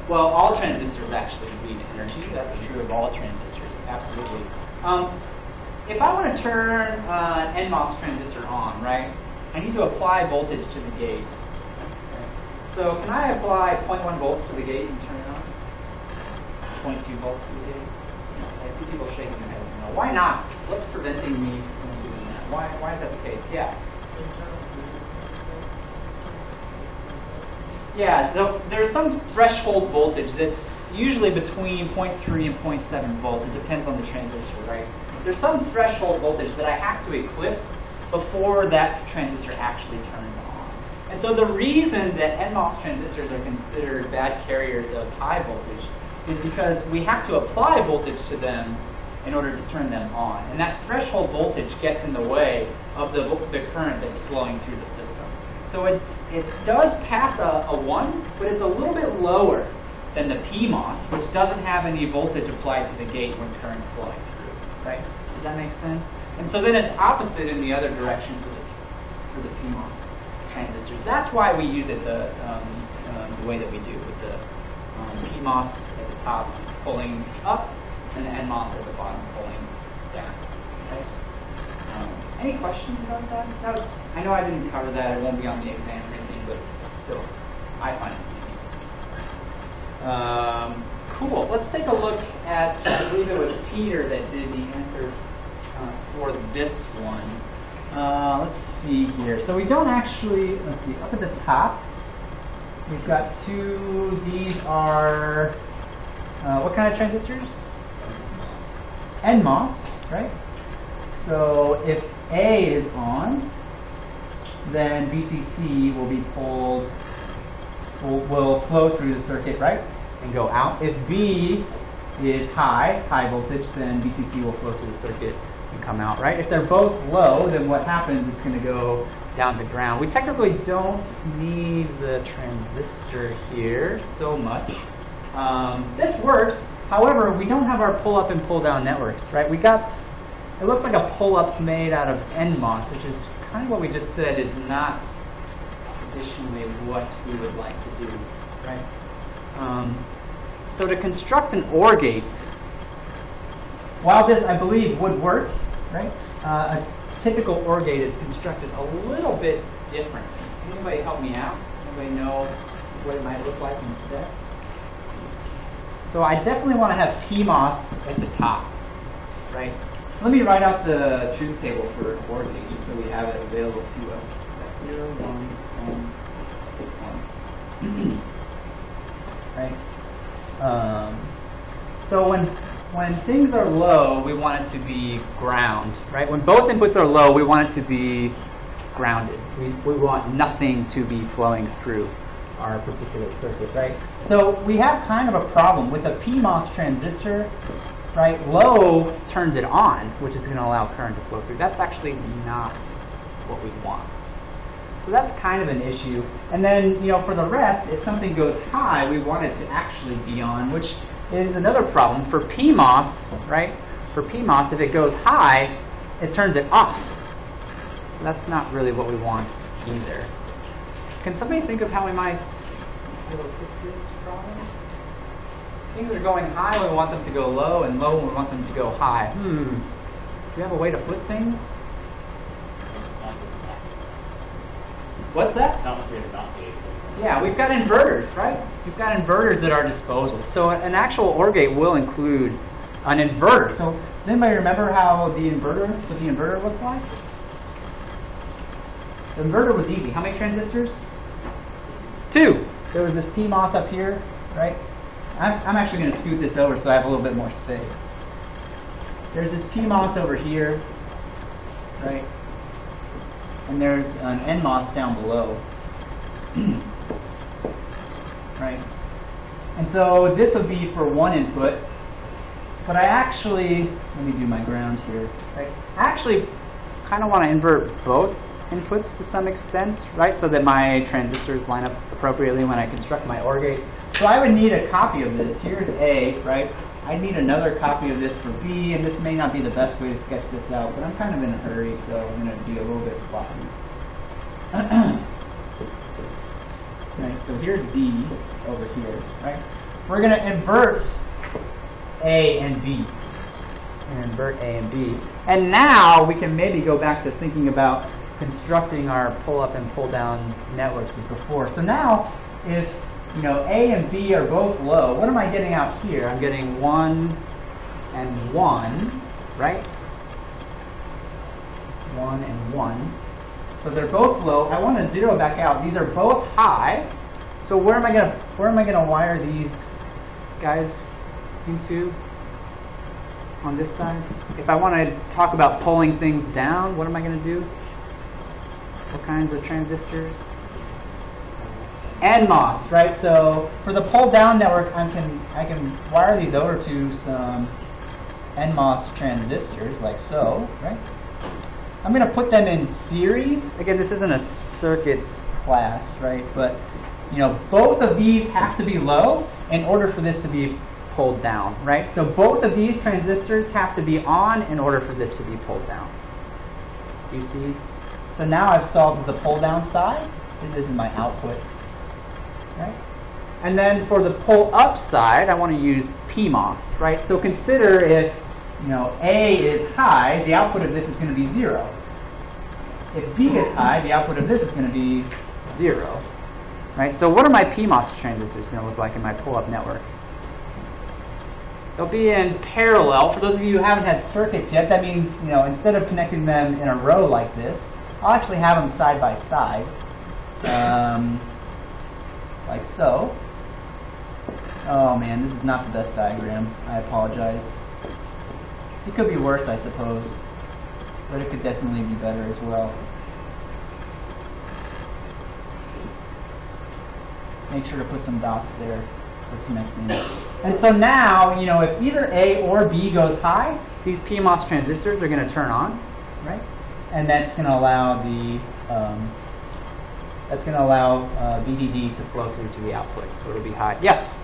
Well, all transistors actually bleed energy. That's true of all transistors, absolutely. If I want to turn an NMOS transistor on, right, I need to apply voltage to the gate. Okay. So can I apply 0.1 volts to the gate and turn it on? 0.2 volts to the gate? I see people shaking their heads. No, why not? What's preventing me from doing that? Why is that the case? Yeah. Yeah, so there's some threshold voltage that's usually between 0.3 and 0.7 volts. It depends on the transistor, right? There's some threshold voltage that I have to eclipse before that transistor actually turns on. And so the reason that NMOS transistors are considered bad carriers of high voltage is because we have to apply voltage to them in order to turn them on. And that threshold voltage gets in the way of the current that's flowing through the system. So it does pass a 1, but it's a little bit lower than the PMOS, which doesn't have any voltage applied to the gate when current's flowing through, right? Does that make sense? And so then it's opposite in the other direction for the PMOS transistors. That's why we use it the way that we do, with the PMOS at the top pulling up and the NMOS at the bottom pulling down. Okay? Any questions about that? I know I didn't cover that. It won't be on the exam or anything, but still, I find it. Cool. Let's take a look at, I believe it was Peter that did the answers for this one. Let's see here. So we don't actually, let's see, up at the top, we've got 2. These are, what kind of transistors? NMOS, right? So if A is on, then VCC will be pulled, will flow through the circuit, right, and go out. If B is high voltage, then VCC will flow through the circuit and come out, right? If they're both low, then what happens, it's going to go down to ground. We technically don't need the transistor here so much. This works. However, we don't have our pull-up and pull-down networks, right? We got, it looks like a pull-up made out of NMOS, which is kind of what we just said is not traditionally what we would like to do, right? So to construct an OR gate, while this, I believe, would work, right? A typical OR gate is constructed a little bit differently. Anybody help me out? Anybody know what it might look like instead? So I definitely want to have PMOS at the top, right? Let me write out the truth table for OR gate just so we have it available to us. That's 0, 1, 1, 1. Right? So when things are low, we want it to be ground, right? When both inputs are low, we want it to be grounded. We want nothing to be flowing through our particular circuit, right? So we have kind of a problem with a PMOS transistor, right? Low turns it on, which is going to allow current to flow through. That's actually not what we want. So that's kind of an issue. And then, for the rest, if something goes high, we want it to actually be on, which is another problem. For PMOS, right? For PMOS, if it goes high, it turns it off. So that's not really what we want either. Can somebody think of how we might be able to fix this problem? Things are going high when we want them to go low, and low when we want them to go high. Do you have a way to flip things? What's that? Yeah, we've got inverters, right? We've got inverters at our disposal. So an actual OR gate will include an inverter. So does anybody remember what the inverter looked like? The inverter was easy. How many transistors? 2. There was this PMOS up here, right? I'm actually going to scoot this over so I have a little bit more space. There's this PMOS over here, right? And there's an NMOS down below. Right? And so this would be for one input, but I actually, let me do my ground here. Right? I actually kind of want to invert both inputs to some extent, right? So that my transistors line up appropriately when I construct my OR gate. So I would need a copy of this. Here's A, right? I need another copy of this for B, and this may not be the best way to sketch this out, but I'm kind of in a hurry, so I'm going to be a little bit sloppy. Right, so here's B over here, right? We're going to invert A and B. Invert A and B. And now we can maybe go back to thinking about constructing our pull-up and pull-down networks as before. So now, if A and B are both low, what am I getting out here? I'm getting 1 and 1, right? 1 and 1. So they're both low. I want to zero back out. These are both high. So where am I gonna wire these guys into on this side? If I want to talk about pulling things down, what am I going to do? What kinds of transistors? NMOS, right? So for the pull down network, I can wire these over to some NMOS transistors, like so, right? I'm going to put them in series. Again, this isn't a circuits class, right? But both of these have to be low in order for this to be pulled down, right? So both of these transistors have to be on in order for this to be pulled down. You see? So now I've solved the pull down side. This is my output, right? And then for the pull up side, I want to use PMOS, right? So consider if A is high, the output of this is going to be 0. If B is high, the output of this is going to be 0, right? So what are my PMOS transistors going to look like in my pull up network? They'll be in parallel. For those of you who haven't had circuits yet, that means instead of connecting them in a row like this, I'll actually have them side by side, like so. Oh man, this is not the best diagram. I apologize. It could be worse, I suppose, but it could definitely be better as well. Make sure to put some dots there for connecting. And so now, if either A or B goes high, these PMOS transistors are going to turn on, right? And that's going to allow VDD to flow through to the output, so it'll be high. Yes.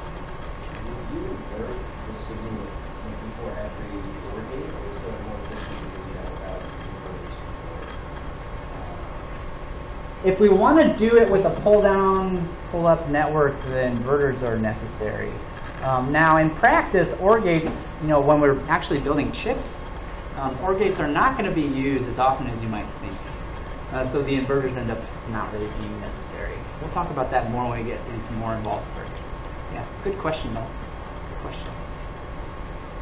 Can you invert the signal before every OR gate, or is there more efficient to do that without inverters? If we want to do it with a pull-down, pull-up network, the inverters are necessary. Now, in practice, OR gates, when we're actually building chips, OR gates are not going to be used as often as you might think. So the inverters end up not really being necessary. We'll talk about that more when we get into more involved circuits. Yeah, good question, though. Good question.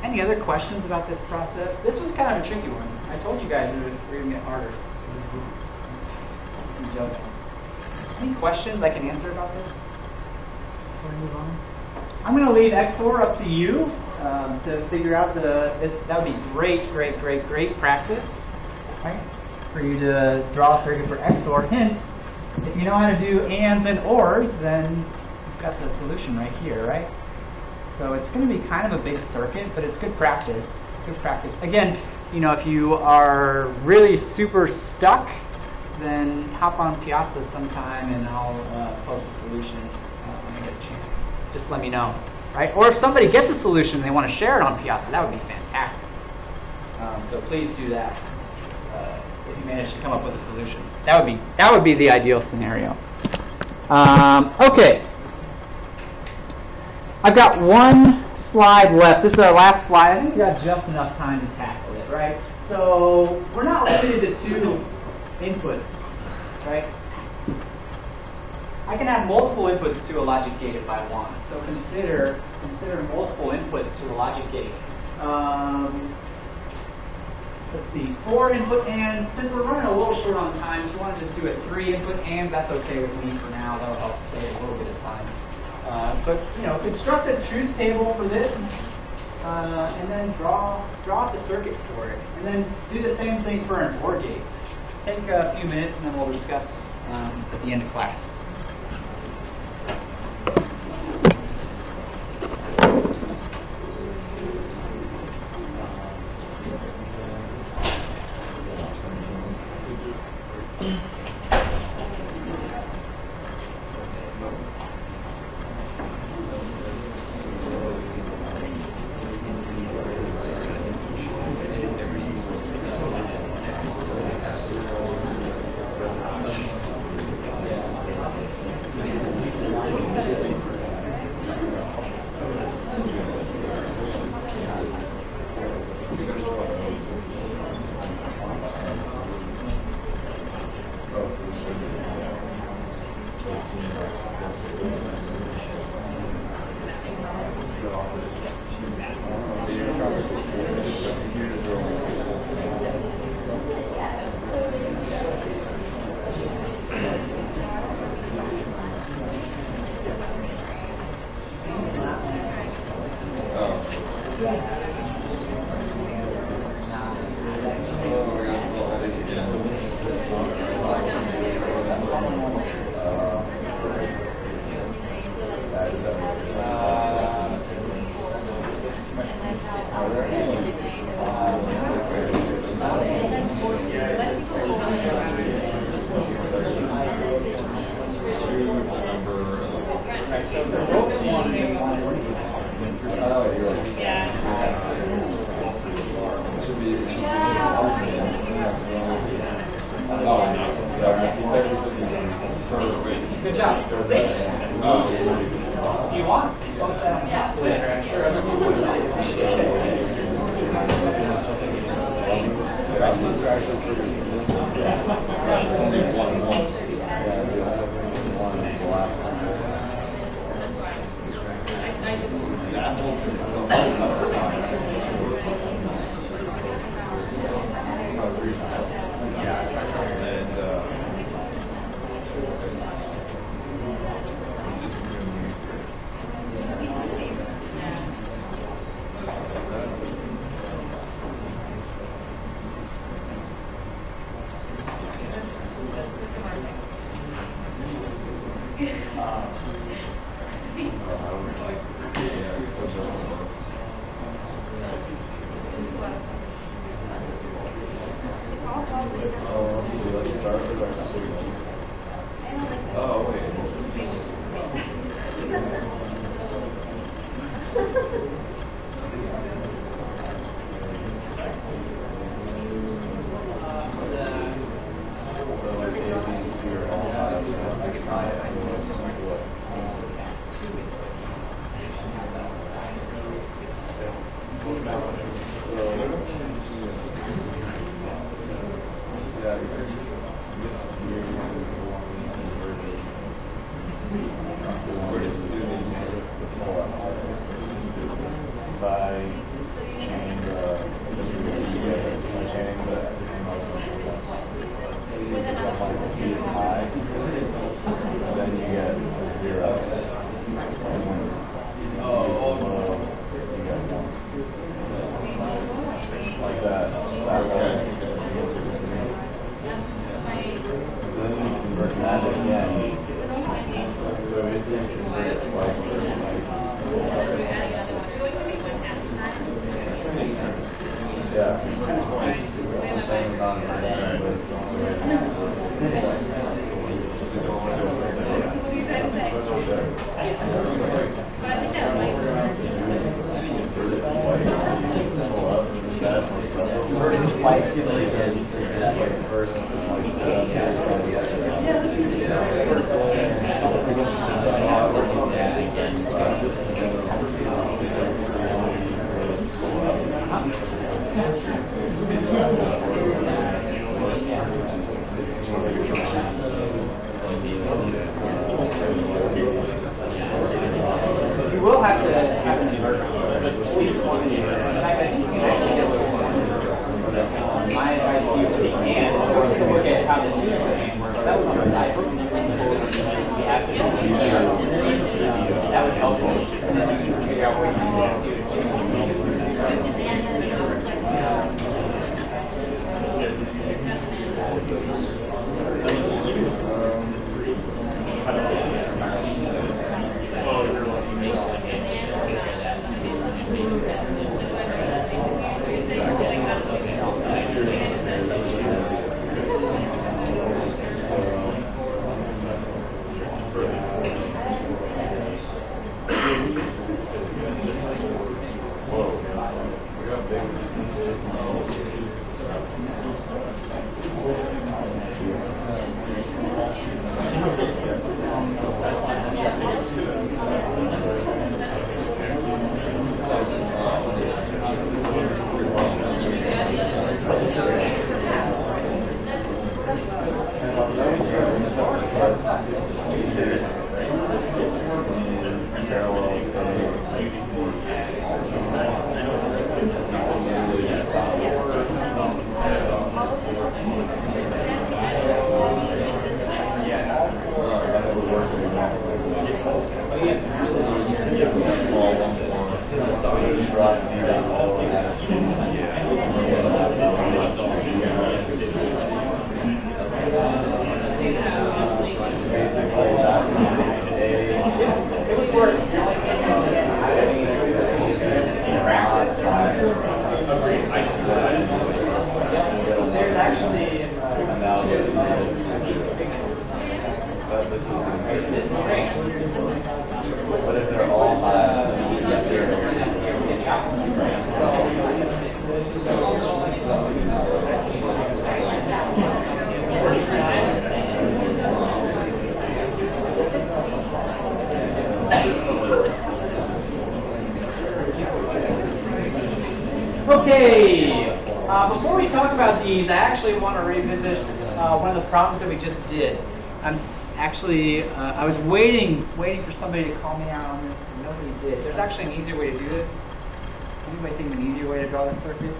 Any other questions about this process? This was kind of a tricky one. I told you guys it was going to get harder. I'm joking. Any questions I can answer about this before we move on? I'm going to leave XOR up to you to figure out this. That would be great practice, right? For you to draw a circuit for XOR. Hence, if you know how to do ands and ors, then you've got the solution right here, right? So it's going to be kind of a big circuit, but it's good practice. It's good practice. Again, you know, if you are really super stuck, then hop on Piazza sometime and I'll post a solution when I get a chance. Just let me know, right? Or if somebody gets a solution and they want to share it on Piazza, that would be fantastic. So please do that if you manage to come up with a solution. That would be the ideal scenario. Okay. I've got one slide left. This is our last slide. I think we've got just enough time to tackle it, right? So we're not limited to 2 inputs, right? I can have multiple inputs to a logic gate if I want. So consider multiple inputs to a logic gate. Let's see, 4 input ANDs. Since we're running a little short on time, if you want to just do a 3 input AND, that's okay with me for now. That'll help save a little bit of time. But you know, construct a truth table for this, and then draw up the circuit for it, and then do the same thing for an OR gates. Take a few minutes, and then we'll discuss at the end of class. Good job. Thanks. If you want, post that on class later. I'm sure everyone would appreciate it. It's only one once. You will have to have an inverter. At least one. My advice to you is if you can, is always to look at how the two can work. That was on the side. You have to that would help you. And then you can figure out what you can do to Okay, before we talk about these, I actually want to revisit one of the problems that we just did. I was waiting for somebody to call me out on this, and nobody did. There's actually an easier way to do this. Anybody think of an easier way to draw this circuit?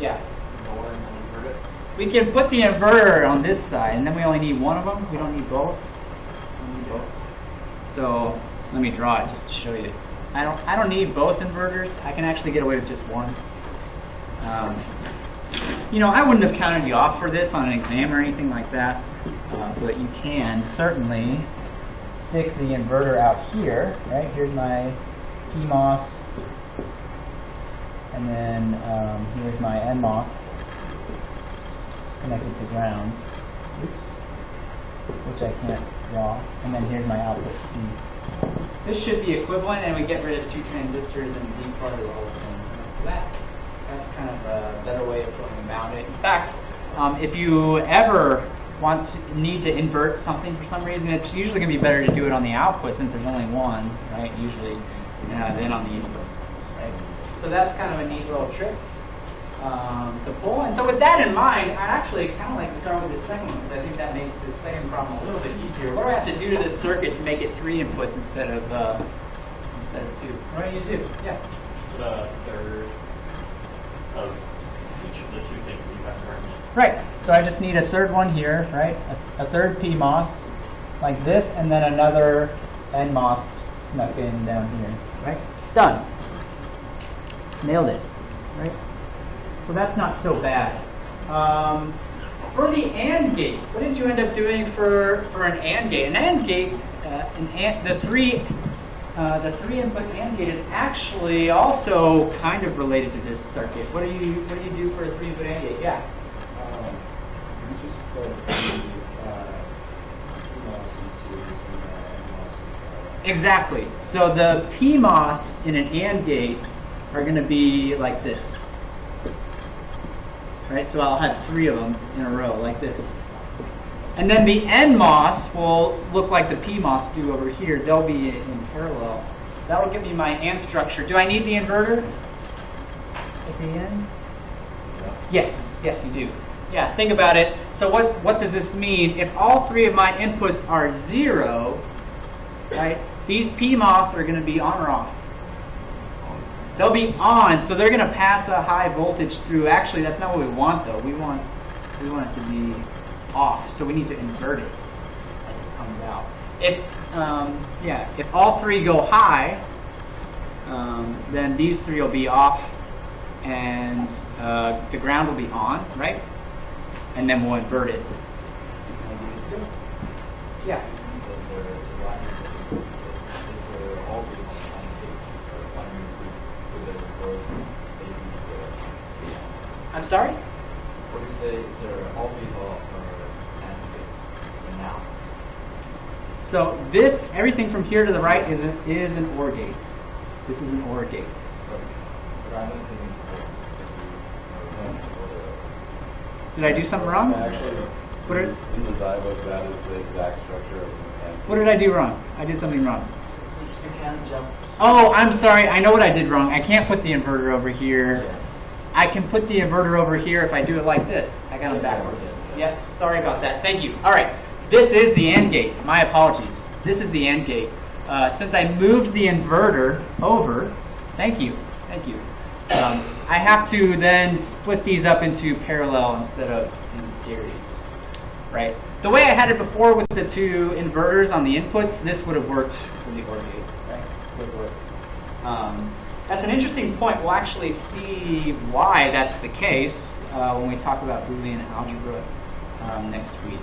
Yeah. We can put the inverter on this side, and then we only need one of them. We don't need both. So let me draw it just to show you. I don't need both inverters. I can actually get away with just one. You know, I wouldn't have counted you off for this on an exam or anything like that, but you can certainly stick the inverter out here, right? Here's my PMOS, and then here's my NMOS connected to ground. Oops, which I can't draw. And then here's my output C. This should be equivalent, and we get rid of 2 transistors and declutter the whole thing. So that's kind of a better way of going about it. In fact, if you ever need to invert something for some reason, it's usually going to be better to do it on the output since there's only one, right? Usually, than on the inputs, right? So that's kind of a neat little trick to pull. And so with that in mind, I'd actually kind of like to start with the second one, because I think that makes this second problem a little bit easier. What do I have to do to this circuit to make it 3 inputs instead of 2? What do you do? Yeah. Put a third of each of the 2 things that you have currently. Right. So I just need a third one here, right? A third PMOS, like this, and then another NMOS snuck in down here, right? Done. Nailed it, right? So that's not so bad. For the AND gate, what did you end up doing for an AND gate? An AND gate, the three input AND gate is actually also kind of related to this circuit. What do you do for a 3 input AND gate? Yeah. Exactly. So the PMOS in an AND gate are going to be like this. Right? So I'll have 3 of them in a row like this. And then the NMOS will look like the PMOS do over here. They'll be in parallel. That will give me my AND structure. Do I need the inverter at the end? Yes. Yes, you do. Yeah, think about it. So what does this mean? If all 3 of my inputs are 0, right, these PMOS are going to be on or off? They'll be on, so they're going to pass a high voltage through. Actually, that's not what we want, though. We want it to be off, so we need to invert it as it comes out. If all 3 go high, then these 3 will be off, and the ground will be on, right? And then we'll invert it. Yeah. I'm sorry? What do you say? Is there all people or now? So this, everything from here to the right is an OR gate. This is an OR gate. But I'm thinking Did I do something wrong? actually, What did, in the Zybook, that is the exact structure of the AND. what did I do wrong? I did something wrong. You can't just. Oh, I'm sorry. I know what I did wrong. I can't put the inverter over here. Yes. I can put the inverter over here if I do it like this. I got them backwards. Yep, sorry about that. Thank you. All right, this is the AND gate. My apologies. This is the AND gate. Since I moved the inverter over, thank you. I have to then split these up into parallel instead of in series, right? The way I had it before with the 2 inverters on the inputs, this would have worked for the OR gate, right? Would work. That's an interesting point. We'll actually see why that's the case when we talk about Boolean algebra next week.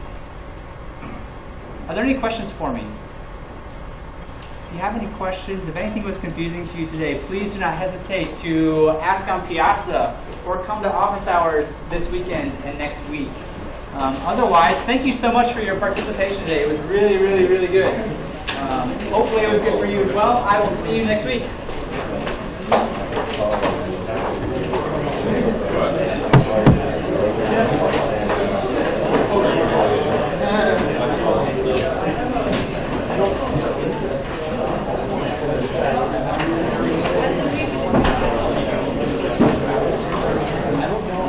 Are there any questions for me? If you have any questions, if anything was confusing to you today, please do not hesitate to ask on Piazza or come to office hours this weekend and next week. Otherwise, thank you so much for your participation today. It was really, really, really good. Hopefully it was good for you as well. I will see you next week.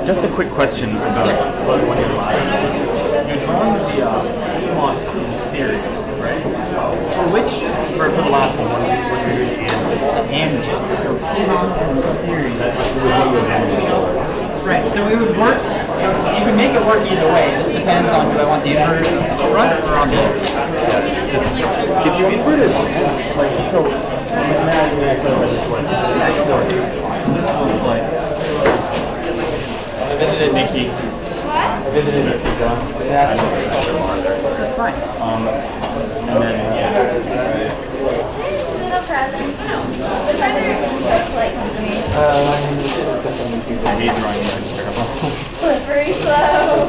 Just a quick question about one of your lines. You're drawing the PMOS in series, right? For which? For the last one, what you're doing And so PMOS in series. Right, so it would work. You can make it work either way. It just depends on do I want the inverters in the front or on the end. If you inverted, like, so, imagine I put it this way. So, this looks like, I visited Nikki. I visited Nikki, John. That's fine. And then, Little present. The present looks like me. me drawing is terrible. Slippery slow.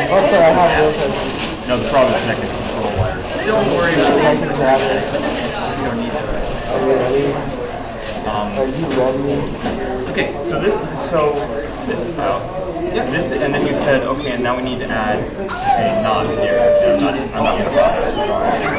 Also, I have No, the problem is connected to control wires. Don't worry about I can grab it. You don't need that. Are you ready? Are you ready? Okay, So this is out. Yep. This, and then you said, okay, and now we need to add a knot here.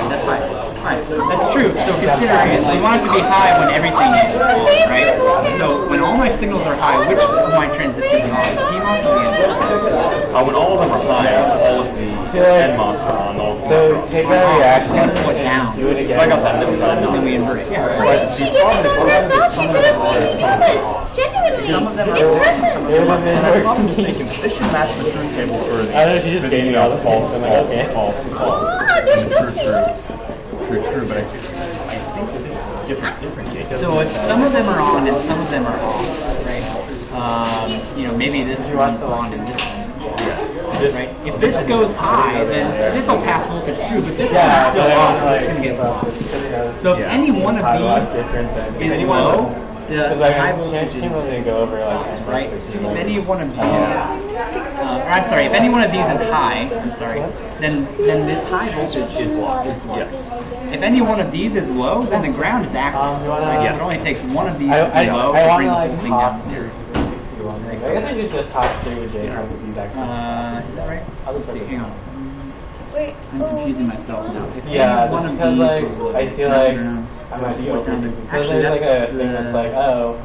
that's fine. That's fine. That's true. So consider it. We want it to be high when everything is on, right? So when all my signals are high, which of my transistors are on? The PMOS or the NMOS? When all of them are high, all of the NMOS are on. All of them So take that reaction Just pull it down. do it again. I got that. And then we invert it. Yeah. But the problem is some of them are on, some of them are off. Some of them are on, some of them are off. If I'm mistaken, this should match the truth table for the. I know, she just gave me all the false. I'm like, okay. False. they're so True, but I think that this is different case. So if some of them are on and some of them are off, right? Maybe this one's on and this one's off, right? If this goes high, then this will pass voltage through, but this one's still off, so it's going to get blocked. So if any one of these is low, the high voltage is go over like blocked, right? If any one of these, I'm sorry, if any one of these is high, I'm sorry, then this high voltage is blocked. Yes. If any one of these is low, then the ground is active. You wanna- Right? So Yeah. it only takes one of these to be low I to wanna bring the whole like thing down talk to zero. I guess I should just talk through with Jay how these actually. Is that right? Let's see, hang on. Wait. I'm confusing myself now. If Yeah, any one just of because these like is low, I feel ground, like ground, I might be what down to- overthinking. Because Actually, there's like that's a thing that's the- like, oh,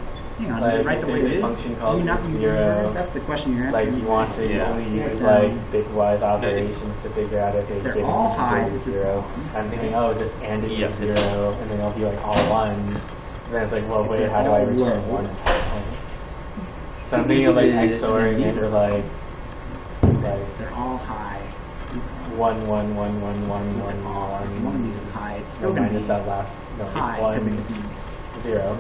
Hang on, is like, it right the way there's it a is? function Do called you not zero. That's the question you're like asking. you want to Yeah. only use like bitwise operations to figure out if it's They're getting all from high, zero to this is zero. common. I'm thinking, oh, just and it Yes. is zero, and then it'll be like all ones. And then it's like, well, If wait, they're how do I all return low. one? So I'm thinking of like This is- XORing it or like They're all high. These are one one one one one one all high. One of one. these is high. It's still And going to minus be that last no, high one because it gets zero,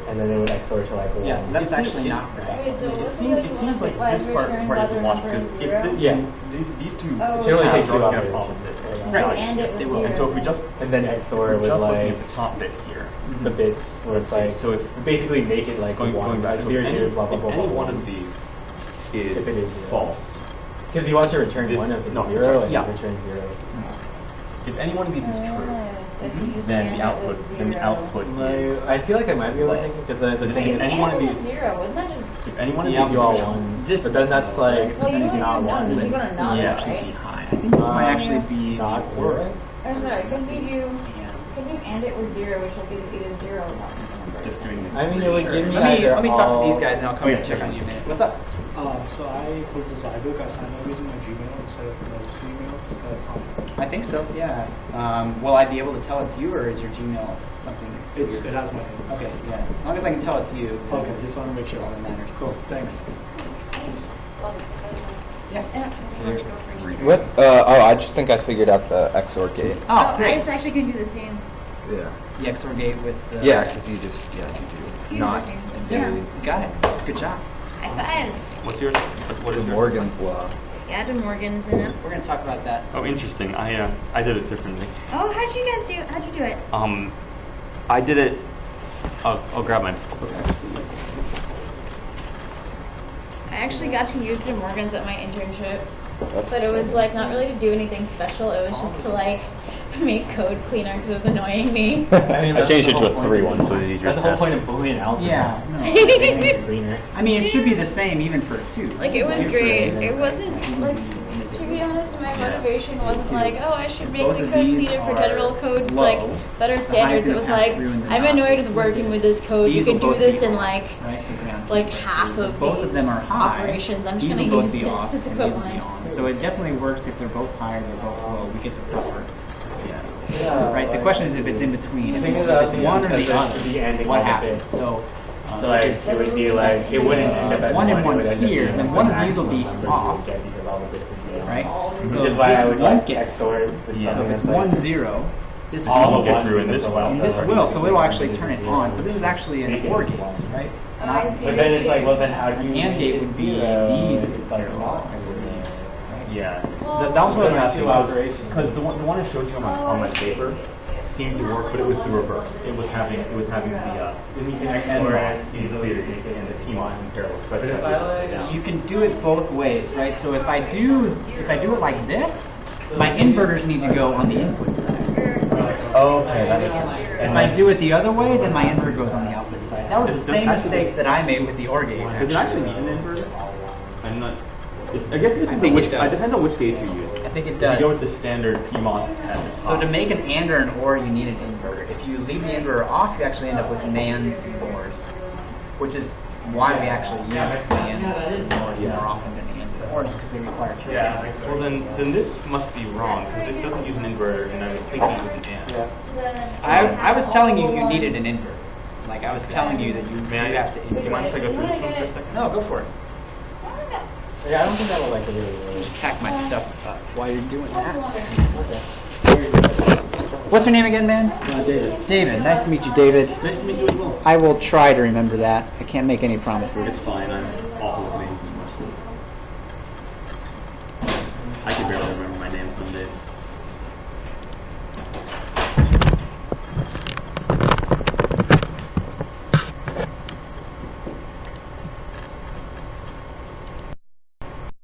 and then it would XOR to like one. Yeah, so that's actually not right. Wait, so It what's seems, the it seems like this part is part of the logic, because if this, Yeah. these two Oh, It should only tabs take two are looking at operations. opposite. Right. And it They was will. And so if we just, And then if XOR we're with just looking like at the top bit here, the bits where it's let's see, like so if basically make it like going one, back, so zero, if any, zero, blah blah if blah any blah. one of these If it is zero. false, Because you want to return This- one of the no, zero, sorry, and yeah. you return zero. if any one of these is true, then the output Like, is, I feel like I might be overthinking because the But thing if is, any one of these, zero, wouldn't that just? if any one of yeah, these you all is true, ones. This But then is that's low. like Well, you know Not it's one. one. You're gonna This not might Yeah. actually right? be high. I think this might actually be not or. zero. I'm sorry. Couldn't you do? And Couldn't you and it with zero, which will give you either zero or one. just doing the. I mean, it would Sure. give me Let either me talk to all- these guys and I'll come Oh, yeah, and check sure. on you in a minute. What's up? So for the Zybook, I signed up using my Gmail instead of my email. Is that common? I think so. Yeah. Will I be able to tell it's you, or is your Gmail something? It weird? has my name. Okay. Yeah. As long as I can tell it's you. then Okay, just want to make that's sure. all that matters. Cool, thanks. Yeah. So there's the three. What? Oh, I just think I figured out the XOR gate. Oh, I great. just actually can do the same. Yeah. The XOR gate with. Yeah, because you just you do not. Yeah. Got it. Good job. High fives. What's yours? What The is yours? Morgan's law. Yeah, De Morgan's in it. We're gonna talk about that. Oh, soon. interesting. I did it differently. Oh, how'd you guys do? How'd you do it? I did it. I'll grab mine. I actually got to use De Morgan's at my internship, That's but it was exciting. like not really to do anything special. It was just to like make code cleaner because it was annoying me. I mean, I that's changed the it to whole a 3-1, point. so it's easier That's to the whole test. point of Boolean algebra. Yeah. No. It's greener. I mean, it should be the same even for a 2. Like it was great. It wasn't like, to be honest, my motivation wasn't like, oh, I should make Both the of code these cleaner for are general code, low. like better The standards. high's It was gonna pass like, through and the I'm not. annoyed with working with this code. These You will can do both this be in off, like right? So ground. like half of Both these of them are high. operations. I'm These just will gonna both use be this. off, It's and these will be equivalent. on. So it definitely works if they're both high or they're both low. We get the power. Yeah, Right. The like- question is if it's in between. The If thing is, it's yeah, one or because the it should be other, ending what on the happens? bits. So. So like it would be like it wouldn't end up as One and it one would end up here, being then like one an of these will be maximum number you off. would get because all the bits would be on. Right. Which So is why this I would won't like get. XOR with So something if it's that's like 1 0, this all will the get ones through, and except this for will. one And this that will, are so it'll equal actually to turn it zero. on. So this is actually Make an it OR equal. gate, right? Oh, Not- I see. But then it's like, well, then how do An you AND make gate it would be zero? these It's like zero. not, I believe. Yeah. Well, That was what I was Those are asking. two operations. Because the one I showed you on my paper seemed to work, but it was the reverse. It was having the NMOS in series and the PMOS in parallel. So I think that was upside down. You can do it both ways, right? So if I do it like this, my inverters need to go on the input side. Okay, that makes sense. If I do it the other way, then my inverter goes on the output side. That was the same mistake that I made with the OR gate. Does it actually need an inverter? I'm not. I guess it depends, think on it which, does. depends on which gates you use. I think it If you go with the does. standard PMOS at the top. So to make an AND or an OR, you need an inverter. If you leave the inverter off, you actually end up with NANDs and ORs, which is why we actually use NANDs and ORs more often than ANDs and ORs, because they require 3 transistors. Well, then this must be wrong because this doesn't use an inverter, and I was thinking it was an AND. I was telling you needed an inverter. Like I was telling you that you May I have to Do you mind if I go through this one for a second? No, go for it. Yeah, I don't think that will like really work. Just pack my stuff up while you're doing that. What's your name again, man? David. David. Nice to meet you, David. Nice to meet you as well. I will try to remember that. I can't make any promises. It's fine. I'm awful with names. I can barely remember my name some days.